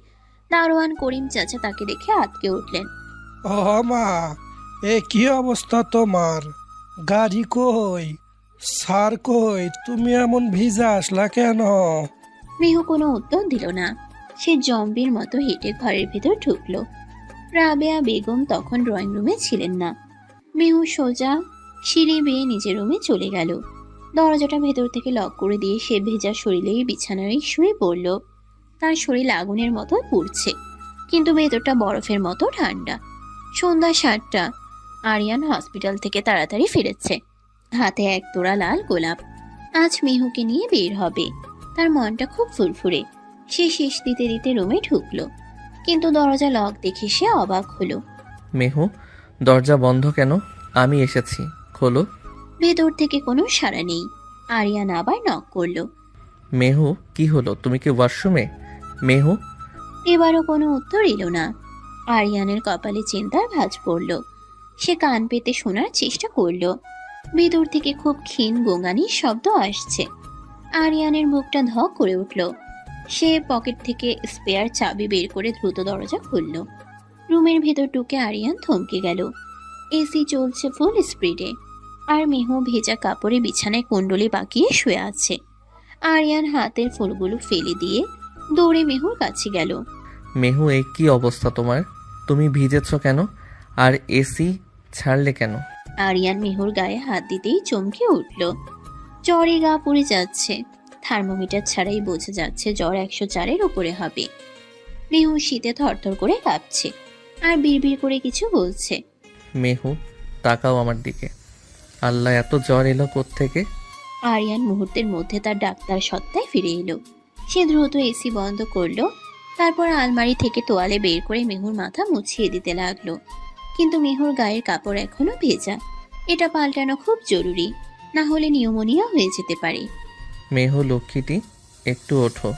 দারোয়ান করিম চাচা তাকে দেখে আটকে উঠলেন। ও মা, এ কি অবস্থা তোমার? গাড়ি কই, সার কই, তুমি এমন ভিজে আসলা কেন? মেহু কোনো উত্তর দিল না। সে জম্বির মতো হেঁটে ঘরের ভেতর ঢুকলো। রাবেয়া বেগম তখন ড্রয়িং রুমে ছিলেন না। মেহু সোজা সিঁড়ি বেয়ে নিজের রুমে চলে গেল। দরজাটা ভেতর থেকে লক করে দিয়ে সে ভেজা শরীরেই বিছানায় শুয়ে পড়ল। তার শরীর আগুনের মতো পুড়ছে, কিন্তু ভেতরটা বরফের মতো ঠান্ডা। সন্ধ্যা 7টা। আরিয়ান হসপিটাল থেকে তাড়াতাড়ি ফিরেছে, হাতে এক তোড়া লাল গোলাপ। আজ মেহুকে নিয়ে বের হবে। তার মনটা খুব ফুরফুরে। সে শেষ দিতে দিতে রুমে ঢুকলো, কিন্তু দরজা লক দেখে সে অবাক হলো। মেহু, দরজা বন্ধ কেন? আমি এসেছি, খোলো। ভেতর থেকে কোনো সাড়া নেই। আরিয়ান আবার নক করলো। মেহু, কি হলো? তুমি কি ওয়াশরুমে? মেহু। এবারও কোনো উত্তর এলো না। আরিয়ানের কপালে চিন্তার ভাঁজ পড়ল। সে কান পেতে শোনার চেষ্টা করল। ভেতর থেকে খুব ক্ষীণ গোঙানির শব্দ আসছে। আরিয়ানের বুকটা ধক করে উঠল। সে পকেট থেকে স্পেয়ার চাবি বের করে দ্রুত দরজা খুলল। রুমের ভেতর ঢুকে আরিয়ান থমকে গেল। এসি চলছে ফুল স্পিডে, আর মেহু ভেজা কাপড়ে বিছানায় কুণ্ডলি বাঁকিয়ে শুয়ে আছে। আরিয়ান হাতের ফুলগুলো ফেলে দিয়ে দৌড়ে মেহুর কাছে গেল। মেহু, এই কি অবস্থা তোমার? তুমি ভিজেছ কেন? আর এসি ছাড়লে কেন? আরিয়ান মেহুর গায়ে হাত দিতেই চমকে উঠল। জ্বরে গা পুড়ে যাচ্ছে। থার্মোমিটার ছাড়াই বোঝা যাচ্ছে জ্বর 104-এর উপরে হবে। মেহু শীতে থরথর করে কাঁপছে, আর বিড়বিড় করে কিছু বলছে। মেহু, তাকাও আমার দিকে। আল্লাহ, এত জ্বর এলো কোত্থেকে? আরিয়ান মুহূর্তের মধ্যে তার ডাক্তার সত্তায় ফিরে এলো। সে দ্রুত এসি বন্ধ করলো। তারপর আলমারি থেকে তোয়ালে বের করে মেহুর মাথা মুছিয়ে দিতে লাগলো। কিন্তু মেহুর গায়ের কাপড় এখনো ভেজা। এটা পাল্টানো খুব জরুরি, না হলে নিউমোনিয়া হয়ে যেতে পারে। মেহু লক্ষ্মীটি, একটু ওঠো,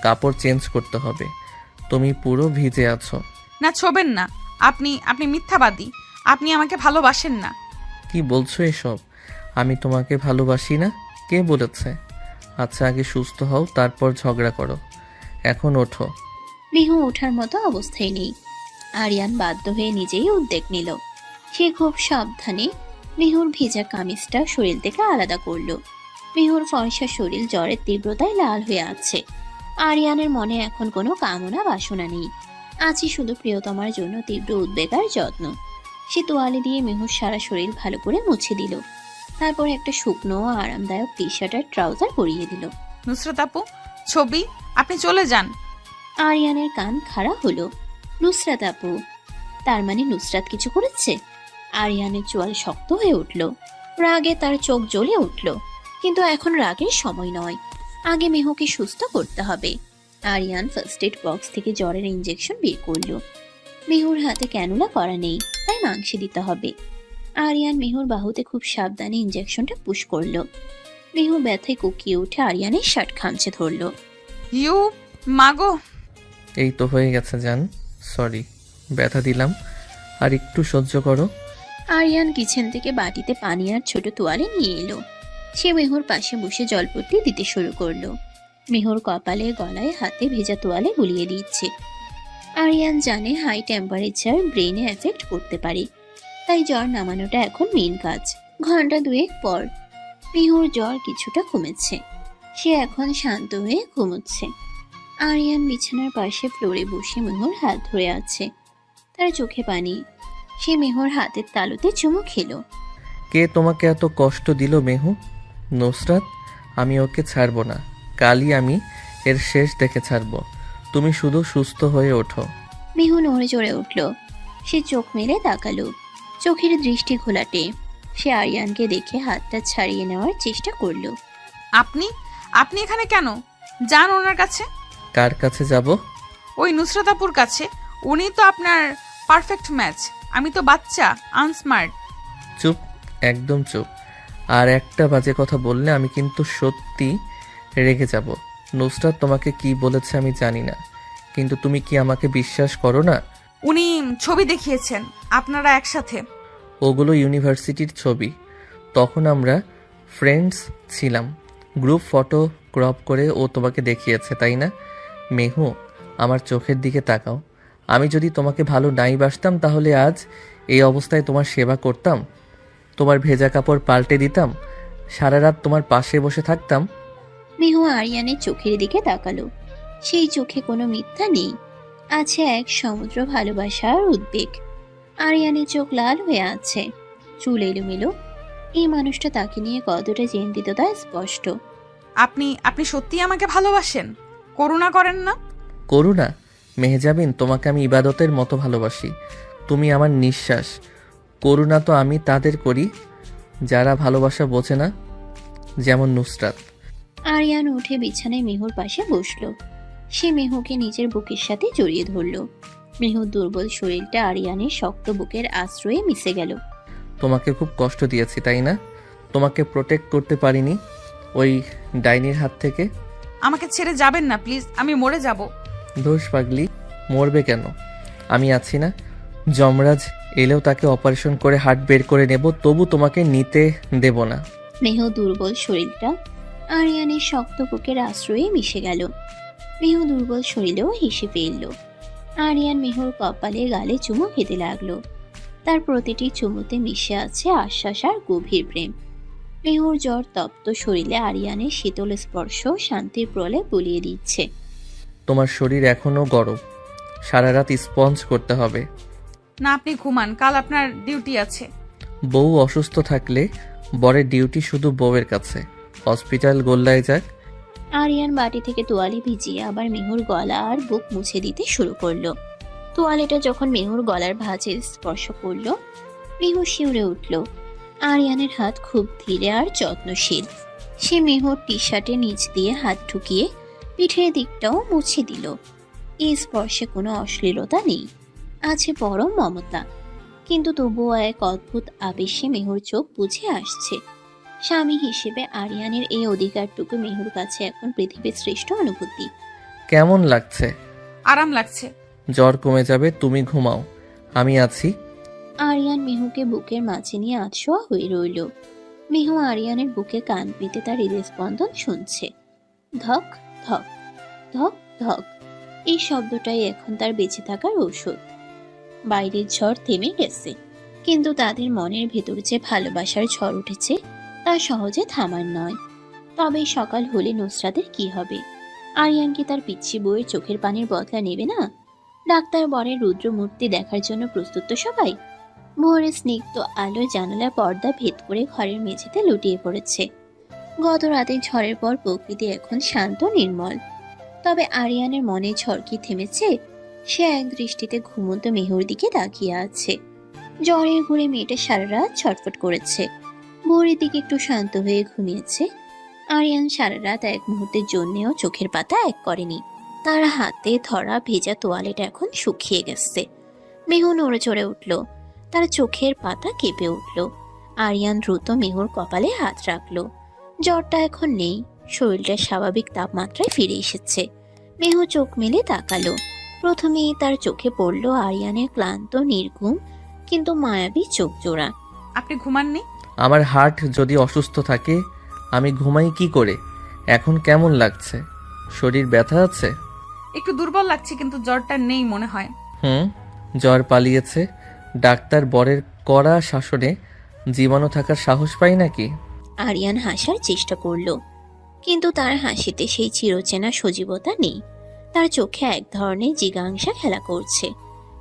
কাপড় চেঞ্জ করতে হবে। তুমি পুরো ভিজে আছো। না, ছোবেন না। আপনি মিথ্যাবাদী। আপনি আমাকে ভালোবাসেন না। কি বলছো এসব? আমি তোমাকে ভালোবাসি না? কে বলেছে? আচ্ছা, আগে সুস্থ হও, তারপর ঝগড়া করো। এখন ওঠো। মিহু ওঠার মতো অবস্থায় নেই। আরিয়ান বাধ্য হয়ে নিজেই উদ্যোগ নিল। সে খুব সাবধানে মিহুর ভেজা কামিজটা শরীর থেকে আলাদা করলো। মিহুর ফর্সা শরীর জ্বরের তীব্রতায় লাল হয়ে আছে। আরিয়ানের মনে এখন কোনো কামনা বাসনা নেই, আছে শুধু প্রিয়তমার জন্য তীব্র উদ্বেগ আর যত্ন। সে তোয়ালে দিয়ে মিহুর সারা শরীর ভালো করে মুছে দিল। তারপর একটা শুকনো ও আরামদায়ক টি শার্ট আর ট্রাউজার পরিয়ে দিল। নুসরাত আপু, ছবি, আপনি চলে যান। আরিয়ানের কান খাড়া হলো। নুসরাত আপু? তার মানে নুসরাত কিছু করেছে? আরিয়ানের চোয়াল শক্ত হয়ে উঠল। রাগে তার চোখ জ্বলে উঠল, কিন্তু এখন রাগের সময় নয়। আগে মেহুকে সুস্থ করতে হবে। আরিয়ান ফার্স্ট এড বক্স থেকে জ্বরের ইঞ্জেকশন বের করলো। মেহুর হাতে ক্যানুলা করা নেই, তাই মাংসে দিতে হবে। আরিয়ান মেহুর বাহুতে খুব সাবধানে ইঞ্জেকশনটা পুশ করলো। মেহু ব্যথায় কুকিয়ে উঠে আরিয়ানের শার্ট খামচে ধরলো। ইউ মাগো! এই তো হয়ে গেছে জান, সরি ব্যথা দিলাম, আর একটু সহ্য করো। আরিয়ান কিচেন থেকে বাটিতে পানি আর ছোট তোয়ালে নিয়ে এলো। সে মেহুর পাশে বসে জলপট্টি দিতে শুরু করলো। মেহুর কপালে গলায় হাতে ভেজা তোয়ালে বুলিয়ে দিচ্ছে। আরিয়ান জানে হাই টেম্পারেচার ব্রেনে এফেক্ট করতে পারে, তাই জ্বর নামানোটা এখন মেন কাজ। ঘন্টা দুয়েক পর মেহুর জ্বর কিছুটা কমেছে। সে এখন শান্ত হয়ে ঘুমোচ্ছে। আরিয়ান বিছানার পাশে ফ্লোরে বসে মেহুর হাত ধরে আছে। তার চোখে পানি। সে মেহুর হাতের তালুতে চুমু খেলো। কে তোমাকে এত কষ্ট দিল মেহু? নুসরাত, আমি ওকে ছাড়বো না। কালই আমি এর শেষ দেখে ছাড়বো। তুমি শুধু সুস্থ হয়ে ওঠো। মেহু নড়ে চড়ে উঠল। সে চোখ মেলে তাকালো। চোখের দৃষ্টি ঘোলাটে। সে আরিয়ানকে দেখে হাতটা ছাড়িয়ে নেওয়ার চেষ্টা করলো। আপনি আপনি এখানে কেন? যান ওনার কাছে। কার কাছে যাব? ওই নুসরাত আপুর কাছে। উনি তো আপনার পারফেক্ট ম্যাচ। আমি তো বাচ্চা, আনস্মার্ট। চুপ, একদম চুপ। আর একটা বাজে কথা বললে আমি কিন্তু সত্যি রেগে যাব। নুসরাত তোমাকে কি বলেছে আমি জানি না, কিন্তু তুমি কি আমাকে বিশ্বাস করো না? উনি ছবি দেখিয়েছেন আপনারা একসাথে। ওগুলো ইউনিভার্সিটির ছবি। তখন আমরা ফ্রেন্ডস ছিলাম। গ্রুপ ফটো ক্রপ করে ও তোমাকে দেখিয়েছে, তাই না? মেহু, আমার চোখের দিকে তাকাও। আমি যদি তোমাকে ভালো নাই বাসতাম তাহলে আজ এই অবস্থায় তোমার সেবা করতাম, তোমার ভেজা কাপড় পাল্টে দিতাম, সারা রাত তোমার পাশে বসে থাকতাম। মেহু আরিয়ানের চোখের দিকে তাকালো। সেই চোখে কোনো মিথ্যা নেই, আছে এক সমুদ্র ভালোবাসা আর উদ্বেগ। আরিয়ানের চোখ লাল হয়ে আছে, চুল এলোমেলো। এই মানুষটা তাকে নিয়ে কতটা চিন্তিত তা স্পষ্ট। আপনি সত্যি আমাকে ভালোবাসেন? করুণা করেন না? করুণা? মেহজাবিন, তোমাকে আমি ইবাদতের মতো ভালোবাসি। তুমি আমার নিঃশ্বাস। করুণা তো আমি তাদের করি যারা ভালোবাসা বোঝে না, যেমন নুসরাত। আরিয়ান উঠে বিছানায় মেহুর পাশে বসলো। সে মেহুকে নিজের বুকের সাথে জড়িয়ে ধরল। মেহুর দুর্বল শরীরটা আরিয়ানের শক্ত বুকের আশ্রয়ে মিশে গেল। তোমাকে খুব কষ্ট দিয়েছি, তাই না? তোমাকে প্রোটেক্ট করতে পারিনি ওই ডাইনির হাত থেকে। আমাকে ছেড়ে যাবেন না প্লিজ, আমি মরে যাব। দোষ পাগলি, মরবে কেন? আমি আছি না। যমরাজ এলেও তাকে অপারেশন করে হার্ট বের করে নেব, তবু তোমাকে নিতে দেব না। মেহু দুর্বল শরীরটা আরিয়ানের শক্ত বুকের আশ্রয়ে মিশে গেল। মেহু দুর্বল শরীরেও হেসে ফেলল। আরিয়ান মেহুর কপালে গালে চুমু খেতে লাগলো। তার প্রতিটি চুমুতে মিশে আছে আশ্বাস আর গভীর প্রেম। মেহুর জ্বর তপ্ত শরীরে আরিয়ানের শীতল স্পর্শ শান্তির প্রলেপ বুলিয়ে দিচ্ছে। তোমার শরীর এখনো গরম, সারা রাত স্পঞ্জ করতে হবে। না, আপনি ঘুমান, কাল আপনার ডিউটি আছে। বউ অসুস্থ থাকলে বরের ডিউটি শুধু বউয়ের কাছে। হসপিটাল গোল্লায় যাক। আরিয়ান বাটি থেকে তোয়ালে ভিজিয়ে আবার মেহুর গলা আর বুক মুছে দিতে শুরু করলো। তোয়ালেটা যখন মেহুর গলার ভাঁজে স্পর্শ করলো, মেহু শিউরে উঠল। আরিয়ানের হাত খুব ধীরে আর যত্নশীল। সে মেহুর টি শার্টের নিচ দিয়ে হাত ঢুকিয়ে পিঠের দিকটাও মুছে দিল। এই স্পর্শে কোনো অশ্লীলতা নেই, আছে পরম মমতা। কিন্তু তবুও এক অদ্ভুত আবেশে মেহুর চোখ বুঝে আসছে। স্বামী হিসেবে আরিয়ানের এই অধিকারটুকু মেহুর কাছে এখন পৃথিবীর শ্রেষ্ঠ অনুভূতি। কেমন লাগছে? আরাম লাগছে। জ্বর কমে যাবে, তুমি ঘুমাও, আমি আছি। আরিয়ান মেহুকে বুকের মাঝে নিয়ে আতশোয়া হয়ে রইল। মেহু আরিয়ানের বুকে কান পেতে তার হৃদস্পন্দন শুনছে। ধক ধক ধক ধক। এই শব্দটাই এখন তার বেঁচে থাকার ঔষধ। বাইরের ঝড় থেমে গেছে, কিন্তু তাদের মনের ভেতর যে ভালোবাসার ঝড় উঠেছে তা সহজে থামার নয়। তবে সকাল হলে নুসরাতের কি হবে? আরিয়ান কি তার পিচ্ছি বউয়ের চোখের পানির বদলা নেবে না? ডাক্তার বরের রুদ্রমূর্তি দেখার জন্য প্রস্তুত তো সবাই। ভোরের স্নিগ্ধ আলোয় জানালার পর্দা ভেদ করে ঘরের মেঝেতে লুটিয়ে পড়েছে। গত রাতে ঝড়ের পর প্রকৃতি এখন শান্ত নির্মল। তবে আরিয়ানের মনে ঝড় কি থেমেছে? সে এক দৃষ্টিতে ঘুমন্ত মেহুর দিকে তাকিয়ে আছে। জ্বরের ঘুরে মেয়েটা সারা রাত ছটফট করেছে। ভোরের দিকে একটু শান্ত হয়ে ঘুমিয়েছে। আরিয়ান সারা রাত এক মুহূর্তের জন্যেও চোখের পাতা এক করেনি। তার হাতে ধরা ভেজা তোয়ালেট এখন শুকিয়ে গেছে। মেহু নড়ে চড়ে উঠল, তার চোখের পাতা কেঁপে উঠল। আরিয়ান দ্রুত মেহুর কপালে হাত রাখলো। জ্বরটা এখন নেই, শরীরটা স্বাভাবিক তাপমাত্রায় ফিরে এসেছে। মেহু চোখ মেলে তাকালো। প্রথমেই তার চোখে পড়ল আরিয়ানের ক্লান্ত, নির্ঘুম কিন্তু মায়াবী চোখ জোড়া। আপনি ঘুমাননি? আমার হার্ট যদি অসুস্থ থাকে আমি ঘুমাই কি করে? এখন কেমন লাগছে? শরীর ব্যথা আছে? একটু দুর্বল লাগছে, কিন্তু জ্বরটা নেই মনে হয়। জ্বর পালিয়েছে। ডাক্তার বরের কড়া শাসনে জীবাণু থাকার সাহস পাই নাকি? আরিয়ান হাসার চেষ্টা করলো, কিন্তু তার হাসিতে সেই চিরচেনা সজীবতা নেই। তার চোখে এক ধরনের জিজ্ঞাসা খেলা করছে।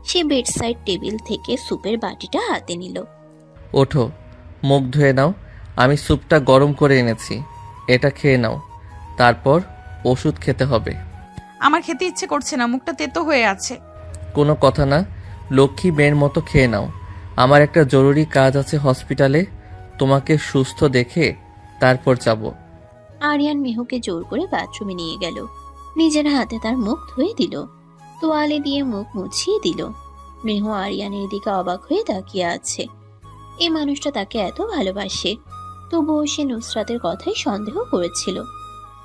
সে বেডসাইড টেবিল থেকে স্যুপের বাটিটা হাতে নিল। ওঠো, মুখ ধুয়ে নাও। আমি স্যুপটা গরম করে এনেছি, এটা খেয়ে নাও। তারপর ওষুধ খেতে হবে। আমার খেতে ইচ্ছে করছে না, মুখটা তেতো হয়ে আছে। কোনো কথা না, লক্ষ্মী মেয়ের মতো খেয়ে নাও। আমার একটা জরুরি কাজ আছে হসপিটালে, তোমাকে সুস্থ দেখে তারপর যাব। আরিয়ান মেহুকে জোর করে বাথরুমে নিয়ে গেল। নিজের হাতে তার মুখ ধুয়ে দিল, তোয়ালে দিয়ে মুখ মুছিয়ে দিল। মেহু আরিয়ানের দিকে অবাক হয়ে তাকিয়ে আছে। এই মানুষটা তাকে এত ভালোবাসে, তবুও সে নুসরাতের কথাই সন্দেহ করেছিল।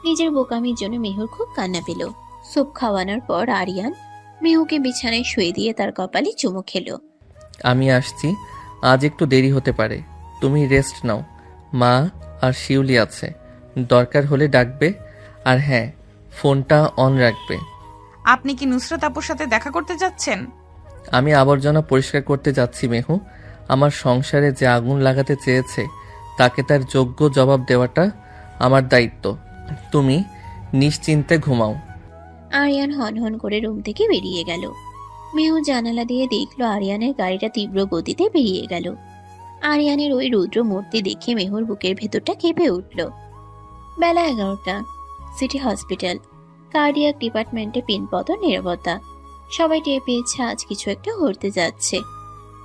নিজের বোকামির জন্য মেহুর খুব কান্না পেল। স্যুপ খাওয়ানোর পর আরিয়ান মেহুকে বিছানায় শুয়ে দিয়ে তার কপালে চুমু খেলো। আমি আসছি, আজ একটু দেরি হতে পারে, তুমি রেস্ট নাও। মা আর শিউলি আছে, দরকার হলে ডাকবে। আর হ্যাঁ, ফোনটা অন রাখবে। আপনি কি নুসরাত আপুর সাথে দেখা করতে যাচ্ছেন? আমি আবর্জনা পরিষ্কার করতে যাচ্ছি মেহু। আমার সংসারে যে আগুন লাগাতে চেয়েছে তাকে তার যোগ্য জবাব দেওয়াটা আমার দায়িত্ব। তুমি নিশ্চিন্তে ঘুমাও। আরিয়ান হনহন করে রুম থেকে বেরিয়ে গেল। মেহু জানালা দিয়ে দেখলো আরিয়ানের গাড়িটা তীব্র গতিতে বেরিয়ে গেল। আরিয়ানের ওই রুদ্র মূর্তি দেখে মেহুর বুকের ভেতরটা কেঁপে উঠল। বেলা 11টা, সিটি হসপিটাল। কার্ডিয়াক ডিপার্টমেন্টে পিনপত নীরবতা। সবাই টের পেয়েছে আজ কিছু একটা ঘটতে যাচ্ছে।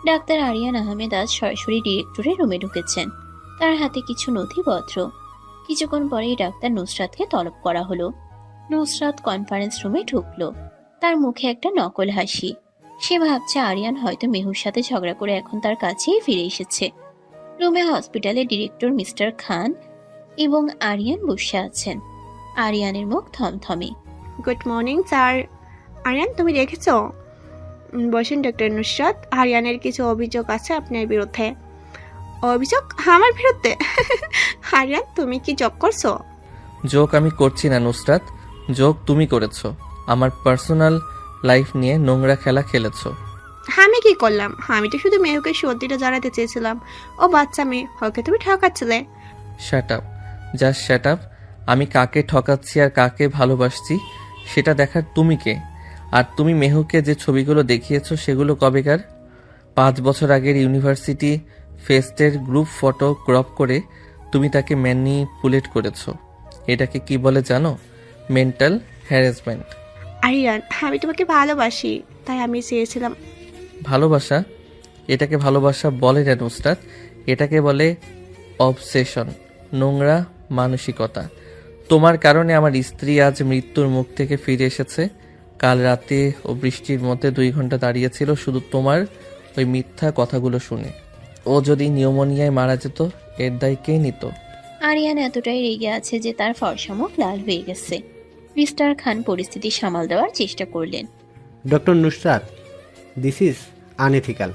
ডাক্তার আরিয়ান আহমেদ আজ সরাসরি ডিরেক্টরের রুমে ঢুকেছেন। তার হাতে কিছু নথিপত্র। কিছুক্ষণ পরেই ডাক্তার নুসরাতকে তলব করা হলো। নুসরাত কনফারেন্স রুমে ঢুকলো। তার মুখে একটা নকল হাসি। সে ভাবছে আরিয়ান হয়তো মেহুর সাথে ঝগড়া করে এখন তার কাছেই ফিরে এসেছে। রুমে হসপিটালের ডিরেক্টর মিস্টার খান এবং আরিয়ান বসে আছেন। আরিয়ানের মুখ থমথমে। Good morning sir. আরিয়ান, তুমি দেখেছো? বসেন ডক্টর নুসরাত। আরিয়ানের কিছু অভিযোগ আছে আপনার বিরুদ্ধে। অভিযোগ আমার বিরুদ্ধে? আরিয়ান, তুমি কি জব করছো? যোগ আমি করছি না নুসরাত, যোগ তুমি করেছো। আমার পার্সোনাল লাইফ নিয়ে নোংরা খেলা খেলেছো। আমি কি করলাম? আমি তো শুধু মেহুকে সত্যিটা জানাতে চেয়েছিলাম। ও বাচ্চা মেয়ে, ওকে তুমি ঠকাচ্ছিলে। Shut up, just shut up. আমি কাকে ঠকাচ্ছি আর কাকে ভালোবাসছি সেটা দেখার তুমি কে? আর তুমি মেহুকে যে ছবিগুলো দেখিয়েছো সেগুলো কবেকার? 5 বছর আগের ইউনিভার্সিটি ফেস্টের গ্রুপ ফটো ক্রপ করে তুমি তাকে ম্যানিপুলেট করেছো। এটাকে কি বলে জানো? Mental harassment. আরিয়ান, আমি তোমাকে ভালোবাসি, তাই আমি চেয়েছিলাম। ভালোবাসা? এটাকে ভালোবাসা বলে না নুসরাত, এটাকে বলে অবসেশন, নোংরা মানসিকতা। তোমার কারণে আমার স্ত্রী আজ মৃত্যুর মুখ থেকে ফিরে এসেছে। কাল রাতে ও বৃষ্টির মধ্যে 2 ঘন্টা দাঁড়িয়েছিল শুধু তোমার ওই মিথ্যা কথাগুলো শুনে। ও যদি নিউমোনিয়ায় মারা যেত এর দায় কে নিত? আরিয়ান এতটাই রেগে আছে যে তার ফর্সা মুখ লাল হয়ে গেছে। মিস্টার খান পরিস্থিতি সামাল দেওয়ার চেষ্টা করলেন। Doctor Nusrat, this is unethical.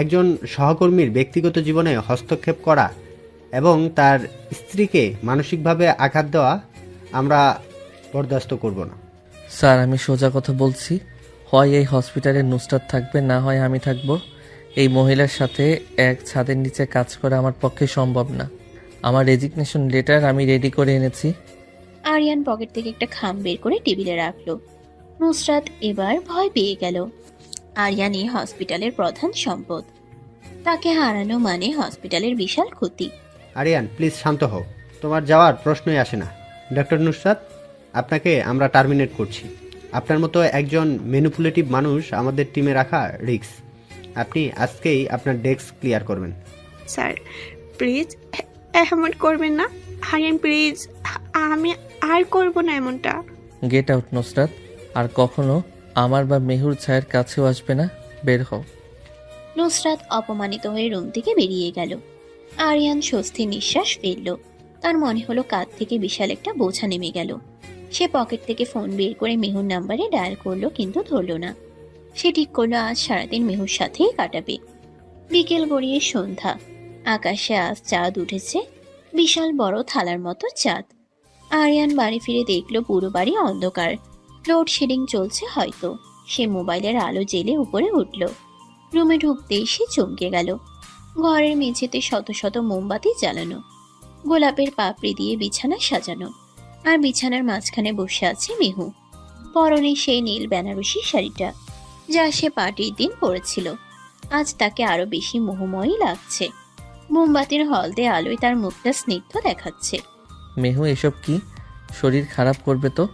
একজন সহকর্মীর ব্যক্তিগত জীবনে হস্তক্ষেপ করা এবং তার স্ত্রীকে মানসিকভাবে আঘাত দেওয়া আমরা বরদাস্ত করব না। স্যার, আমি সোজা কথা বলছি। হয় এই হসপিটালে নুসরাত থাকবে, না হয় আমি থাকবো। এই মহিলার সাথে এক ছাদের নিচে কাজ করা আমার পক্ষে সম্ভব না। আমার রেজিগনেশন লেটার আমি রেডি করে এনেছি। আরিয়ান পকেট থেকে একটা খাম বের করে টেবিলে রাখলো। নুসরাত এবার ভয় পেয়ে গেল। আরিয়ান এই হসপিটালের প্রধান সম্পদ। তাকে হারানো মানে হসপিটালের বিশাল ক্ষতি। আরিয়ান, প্লিজ শান্ত হও। তোমার যাওয়ার প্রশ্নই আসে না। ডক্টর নুসরাত, আপনাকে আমরা টার্মিনেট করছি। আপনার মতো একজন ম্যানিপুলেটিভ মানুষ আমাদের টিমে রাখা রিস্ক। আপনি আজকেই আপনার ডেস্ক ক্লিয়ার করবেন। স্যার প্লিজ এমন করবেন না। আরিয়ান প্লিজ, আমি আর করব না এমনটা। Get out Nusrat. আর কখনো আমার বা মেহুর ছায়ের কাছেও আসবে না। বের হও। নুসরাত অপমানিত হয়ে রুম থেকে বেরিয়ে গেল। আরিয়ান স্বস্তির নিঃশ্বাস ফেলল। তার মনে হলো কাঁধ থেকে বিশাল একটা বোঝা নেমে গেল। সে পকেট থেকে ফোন বের করে মেহুর নাম্বারে ডায়াল করলো, কিন্তু ধরলো না। সে ঠিক করলো আজ সারাদিন মেহুর সাথেই কাটাবে। বিকেল গড়িয়ে সন্ধ্যা। আকাশে আজ চাঁদ উঠেছে, বিশাল বড় থালার মতো চাঁদ। আরিয়ান বাড়ি ফিরে দেখলো পুরো বাড়ি অন্ধকার। লোডশেডিং চলছে হয়তো। সে মোবাইলের আলো জ্বেলে উপরে উঠল। রুমে ঢুকতেই সে চমকে গেল। ঘরের মেঝেতে শত শত মোমবাতি জ্বালানো, গোলাপের পাপড়ি দিয়ে বিছানা সাজানো, আর বিছানার মাঝখানে বসে আছে মেহু। পরনে সেই নীল বেনারসি শাড়িটা, যা সে পার্টির দিন পরেছিল। আজ তাকে আরো বেশি মোহময়ী লাগছে। মোমবাতির হলদে আলোয় তার মুখটা স্নিগ্ধ দেখাচ্ছে। মেহু, এসব কি? শরীর খারাপ করবে তো?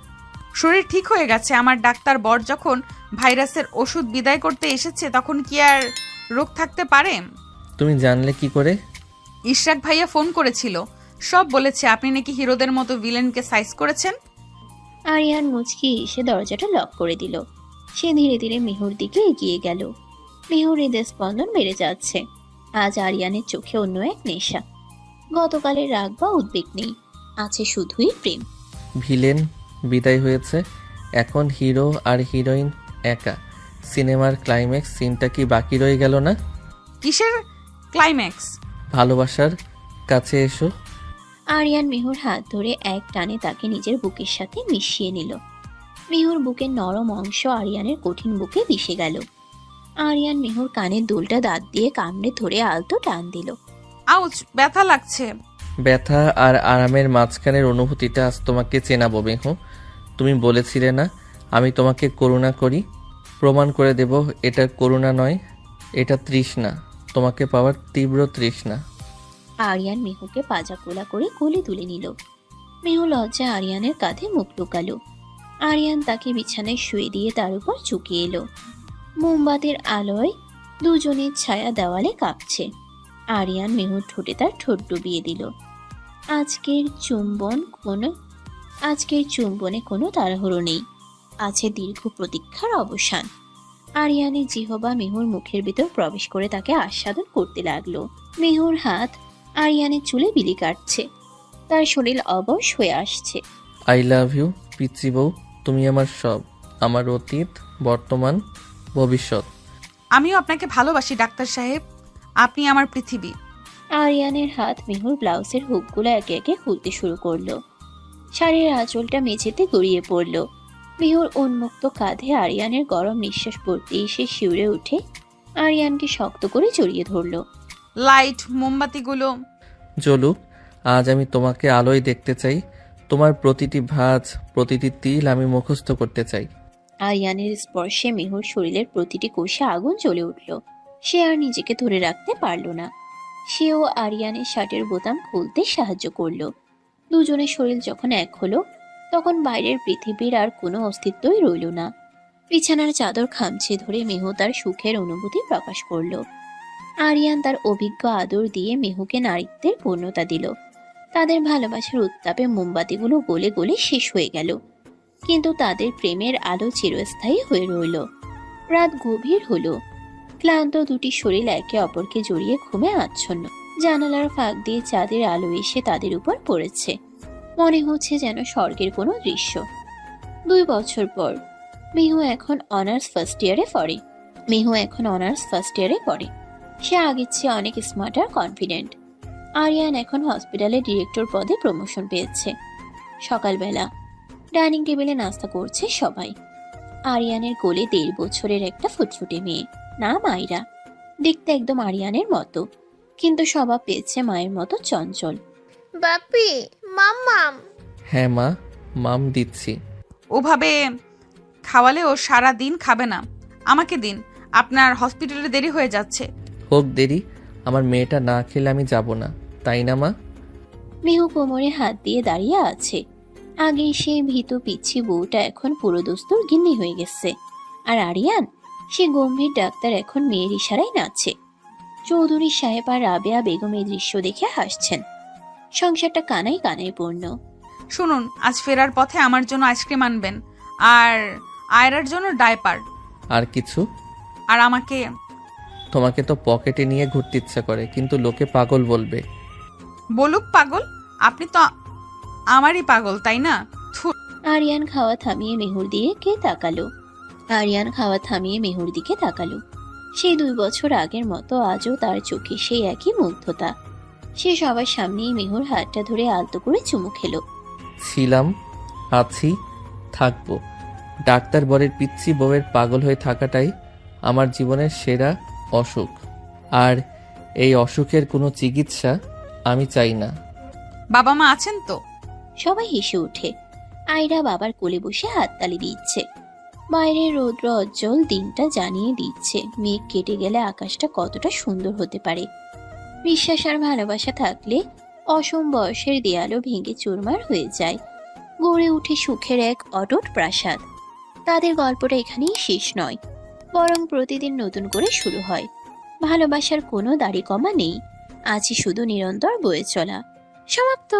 শরীর ঠিক হয়ে গেছে। আমার ডাক্তার বর যখন ভাইরাসের ওষুধ বিদায় করতে এসেছে, তখন কি আর রোগ থাকতে পারে? তুমি জানলে কি করে? ইশরাক ভাইয়া ফোন করেছিল, সব বলেছে। আপনি নাকি হিরোদের মতো ভিলেনকে সাইজ করেছেন। আরিয়ান মুচকি এসে দরজাটা লক করে দিল। সে ধীরে ধীরে মেহুর দিকে এগিয়ে গেল। মেহুর হৃদয় স্পন্দন বেড়ে যাচ্ছে। আজ আরিয়ানের চোখে অন্য এক নেশা। গতকালের রাগ বা উদ্বেগ নেই, আছে শুধুই প্রেম। ভিলেন বিদায় হয়েছে, এখন হিরো আর হিরোইন একা। সিনেমার ক্লাইম্যাক্স সিনটা কি বাকি রয়ে গেল না? কিসের ক্লাইম্যাক্স? ভালোবাসার কাছে এসো। আরিয়ান মেহুর হাত ধরে এক টানে তাকে নিজের বুকের সাথে মিশিয়ে নিল। মেহুর বুকের নরম অংশ আরিয়ানের কঠিন বুকে মিশে গেল। আরিয়ান মেহুর কানের দুলটা দাঁত দিয়ে কামড়ে ধরে আলতো টান দিল। আউচ, ব্যথা লাগছে। ব্যথা আর আরামের মাঝখানের অনুভূতিটা আজ তোমাকে চেনাবো মেহু। তুমি বলেছিলে না আমি তোমাকে করুণা করি? প্রমাণ করে দেব এটা করুণা নয়, এটা তৃষ্ণা। তোমাকে পাওয়ার তীব্র তৃষ্ণা। আরিয়ান মেহুকে পাজা কোলা করে কোলে তুলে নিল। মেহু লজ্জা আরিয়ানের কাঁধে মুখ লুকালো। আরিয়ান তাকে বিছানায় শুয়ে দিয়ে তার উপর ঝুঁকিয়ে এলো। মোমবাতির আলোয় দুজনের ছায়া দেওয়ালে কাঁপছে। আরিয়ান মেহুর ঠোঁটে তার ঠোঁট ডুবিয়ে দিল। আজকের চুম্বনে কোনো তাড়াহুড়ো নেই, আছে দীর্ঘ প্রতীক্ষার অবসান। আরিয়ানের জিহবা মেহুর মুখের ভিতর প্রবেশ করে তাকে আস্বাদন করতে লাগলো। মেহুর হাত আরিয়ানের চুলে বিলি কাটছে। তার শরীর অবশ হয়ে আসছে। আই লাভ ইউ পিচ্চি বউ। তুমি আমার সব, আমার অতীত, বর্তমান, ভবিষ্যৎ। আমিও আপনাকে ভালোবাসি ডাক্তার সাহেব, আপনি আমার পৃথিবী। আরিয়ানের হাত মেহুর ব্লাউজের হুকগুলো একে একে খুলতে শুরু করলো। শাড়ির আঁচলটা মেঝেতে গড়িয়ে পড়ল। মেহুর উন্মুক্ত কাঁধে আরিয়ানের গরম নিঃশ্বাস পড়তে এসে শিউরে উঠে আরিয়ানকে শক্ত করে জড়িয়ে ধরল। লাইট, মোমবাতিগুলো জ্বলুক। আজ আমি তোমাকে আলোয় দেখতে চাই। তোমার প্রতিটি ভাঁজ, প্রতিটি তিল আমি মুখস্থ করতে চাই। আরিয়ানের স্পর্শে মেহুর শরীরের প্রতিটি কোষে আগুন জ্বলে উঠল। সে আর নিজেকে ধরে রাখতে পারল না। সেও আরিয়ানের শার্টের বোতাম খুলতে সাহায্য করল। দুজনের শরীর যখন এক হলো, তখন বাইরের পৃথিবীর আর কোনো অস্তিত্বই রইল না। বিছানার চাদর খামচে ধরে মেহু তার সুখের অনুভূতি প্রকাশ করল। আরিয়ান তার অভিজ্ঞ আদর দিয়ে মেহুকে নারীত্বের পূর্ণতা দিল। তাদের ভালোবাসার উত্তাপে মোমবাতিগুলো গলে গলে শেষ হয়ে গেল, কিন্তু তাদের প্রেমের আলো চিরস্থায়ী হয়ে রইল। রাত গভীর হলো। ক্লান্ত দুটি শরীর একে অপরকে জড়িয়ে ঘুমে আচ্ছন্ন। জানালার ফাঁক দিয়ে চাঁদের আলো এসে তাদের উপর পড়েছে। মনে হচ্ছে যেন স্বর্গের কোনো দৃশ্য। 2 বছর পর মেহু এখন অনার্স ফার্স্ট ইয়ারে পড়ে। সে আগের চেয়ে অনেক স্মার্ট আর কনফিডেন্ট। আরিয়ান এখন হসপিটালে ডিরেক্টর পদে প্রমোশন পেয়েছে। সকালবেলা ডাইনিং টেবিলে নাস্তা করছে সবাই। আরিয়ানের কোলে 1.5 বছরের একটা ফুটফুটে মেয়ে, নাম আয়রা। দেখতে একদম আরিয়ানের মতো, কিন্তু স্বভাব পেয়েছে মায়ের মতো চঞ্চল। বাপি, মাম্মাম। হ্যাঁ মা, মাম দিচ্ছি। ওভাবে খাওয়ালে ও সারা দিন খাবে না। আমাকে দিন, আপনার হসপিটালে দেরি হয়ে যাচ্ছে। হোক দেরি, আমার মেয়েটা না খেলে আমি যাব না, তাই না মা? মেহু কোমরে হাত দিয়ে দাঁড়িয়ে আছে। আগে সেই ভীত পিচ্ছি বউটা এখন পুরো দস্তুর গিন্নি হয়ে গেছে। আর আরিয়ান, সে গম্ভীর ডাক্তার, এখন মেয়ের ইশারায় নাচছে। চৌধুরী সাহেব আর রাবেয়া বেগম এই দৃশ্য দেখে হাসছেন। সংসারটা কানাই কানাই পূর্ণ। শুনুন, আজ ফেরার পথে আমার জন্য আইসক্রিম আনবেন, আর আয়রার জন্য ডায়পার। আর কিছু? আর আমাকে তোমাকে তো পকেটে নিয়ে ঘুরতে ইচ্ছা করে, কিন্তু লোকে পাগল বলবে। বলুক পাগল, আপনি তো আমারই পাগল, তাই না? আরিয়ান খাওয়া থামিয়ে মেহুর দিকে তাকালো। সেই 2 বছর আগের মতো আজও তার চোখে সেই একই মুগ্ধতা। সে সবার সামনেই মেহুর হাতটা ধরে আলতো করে চুমু খেলো। ছিলাম, আছি, থাকবো। ডাক্তার বরের পিচ্ছি বউয়ের পাগল হয়ে থাকাটাই আমার জীবনের সেরা অসুখ। আর এই অসুখের কোনো চিকিৎসা আমি চাই না। বাবা মা আছেন তো? সবাই হেসে ওঠে। আয়রা বাবার কোলে বসে হাততালি দিচ্ছে। বাইরের রৌদ্র উজ্জ্বল দিনটা জানিয়ে দিচ্ছে মেঘ কেটে গেলে আকাশটা কতটা সুন্দর হতে পারে। বিশ্বাস আর ভালোবাসা থাকলে অসম বয়সের দেয়ালও ভেঙে চুরমার হয়ে যায়, গড়ে উঠে সুখের এক অটুট প্রাসাদ। তাদের গল্পটা এখানেই শেষ নয়, বরং প্রতিদিন নতুন করে শুরু হয়। ভালোবাসার কোনো দাড়ি কমা নেই, আছে শুধু নিরন্তর বয়ে চলা। সমাপ্ত।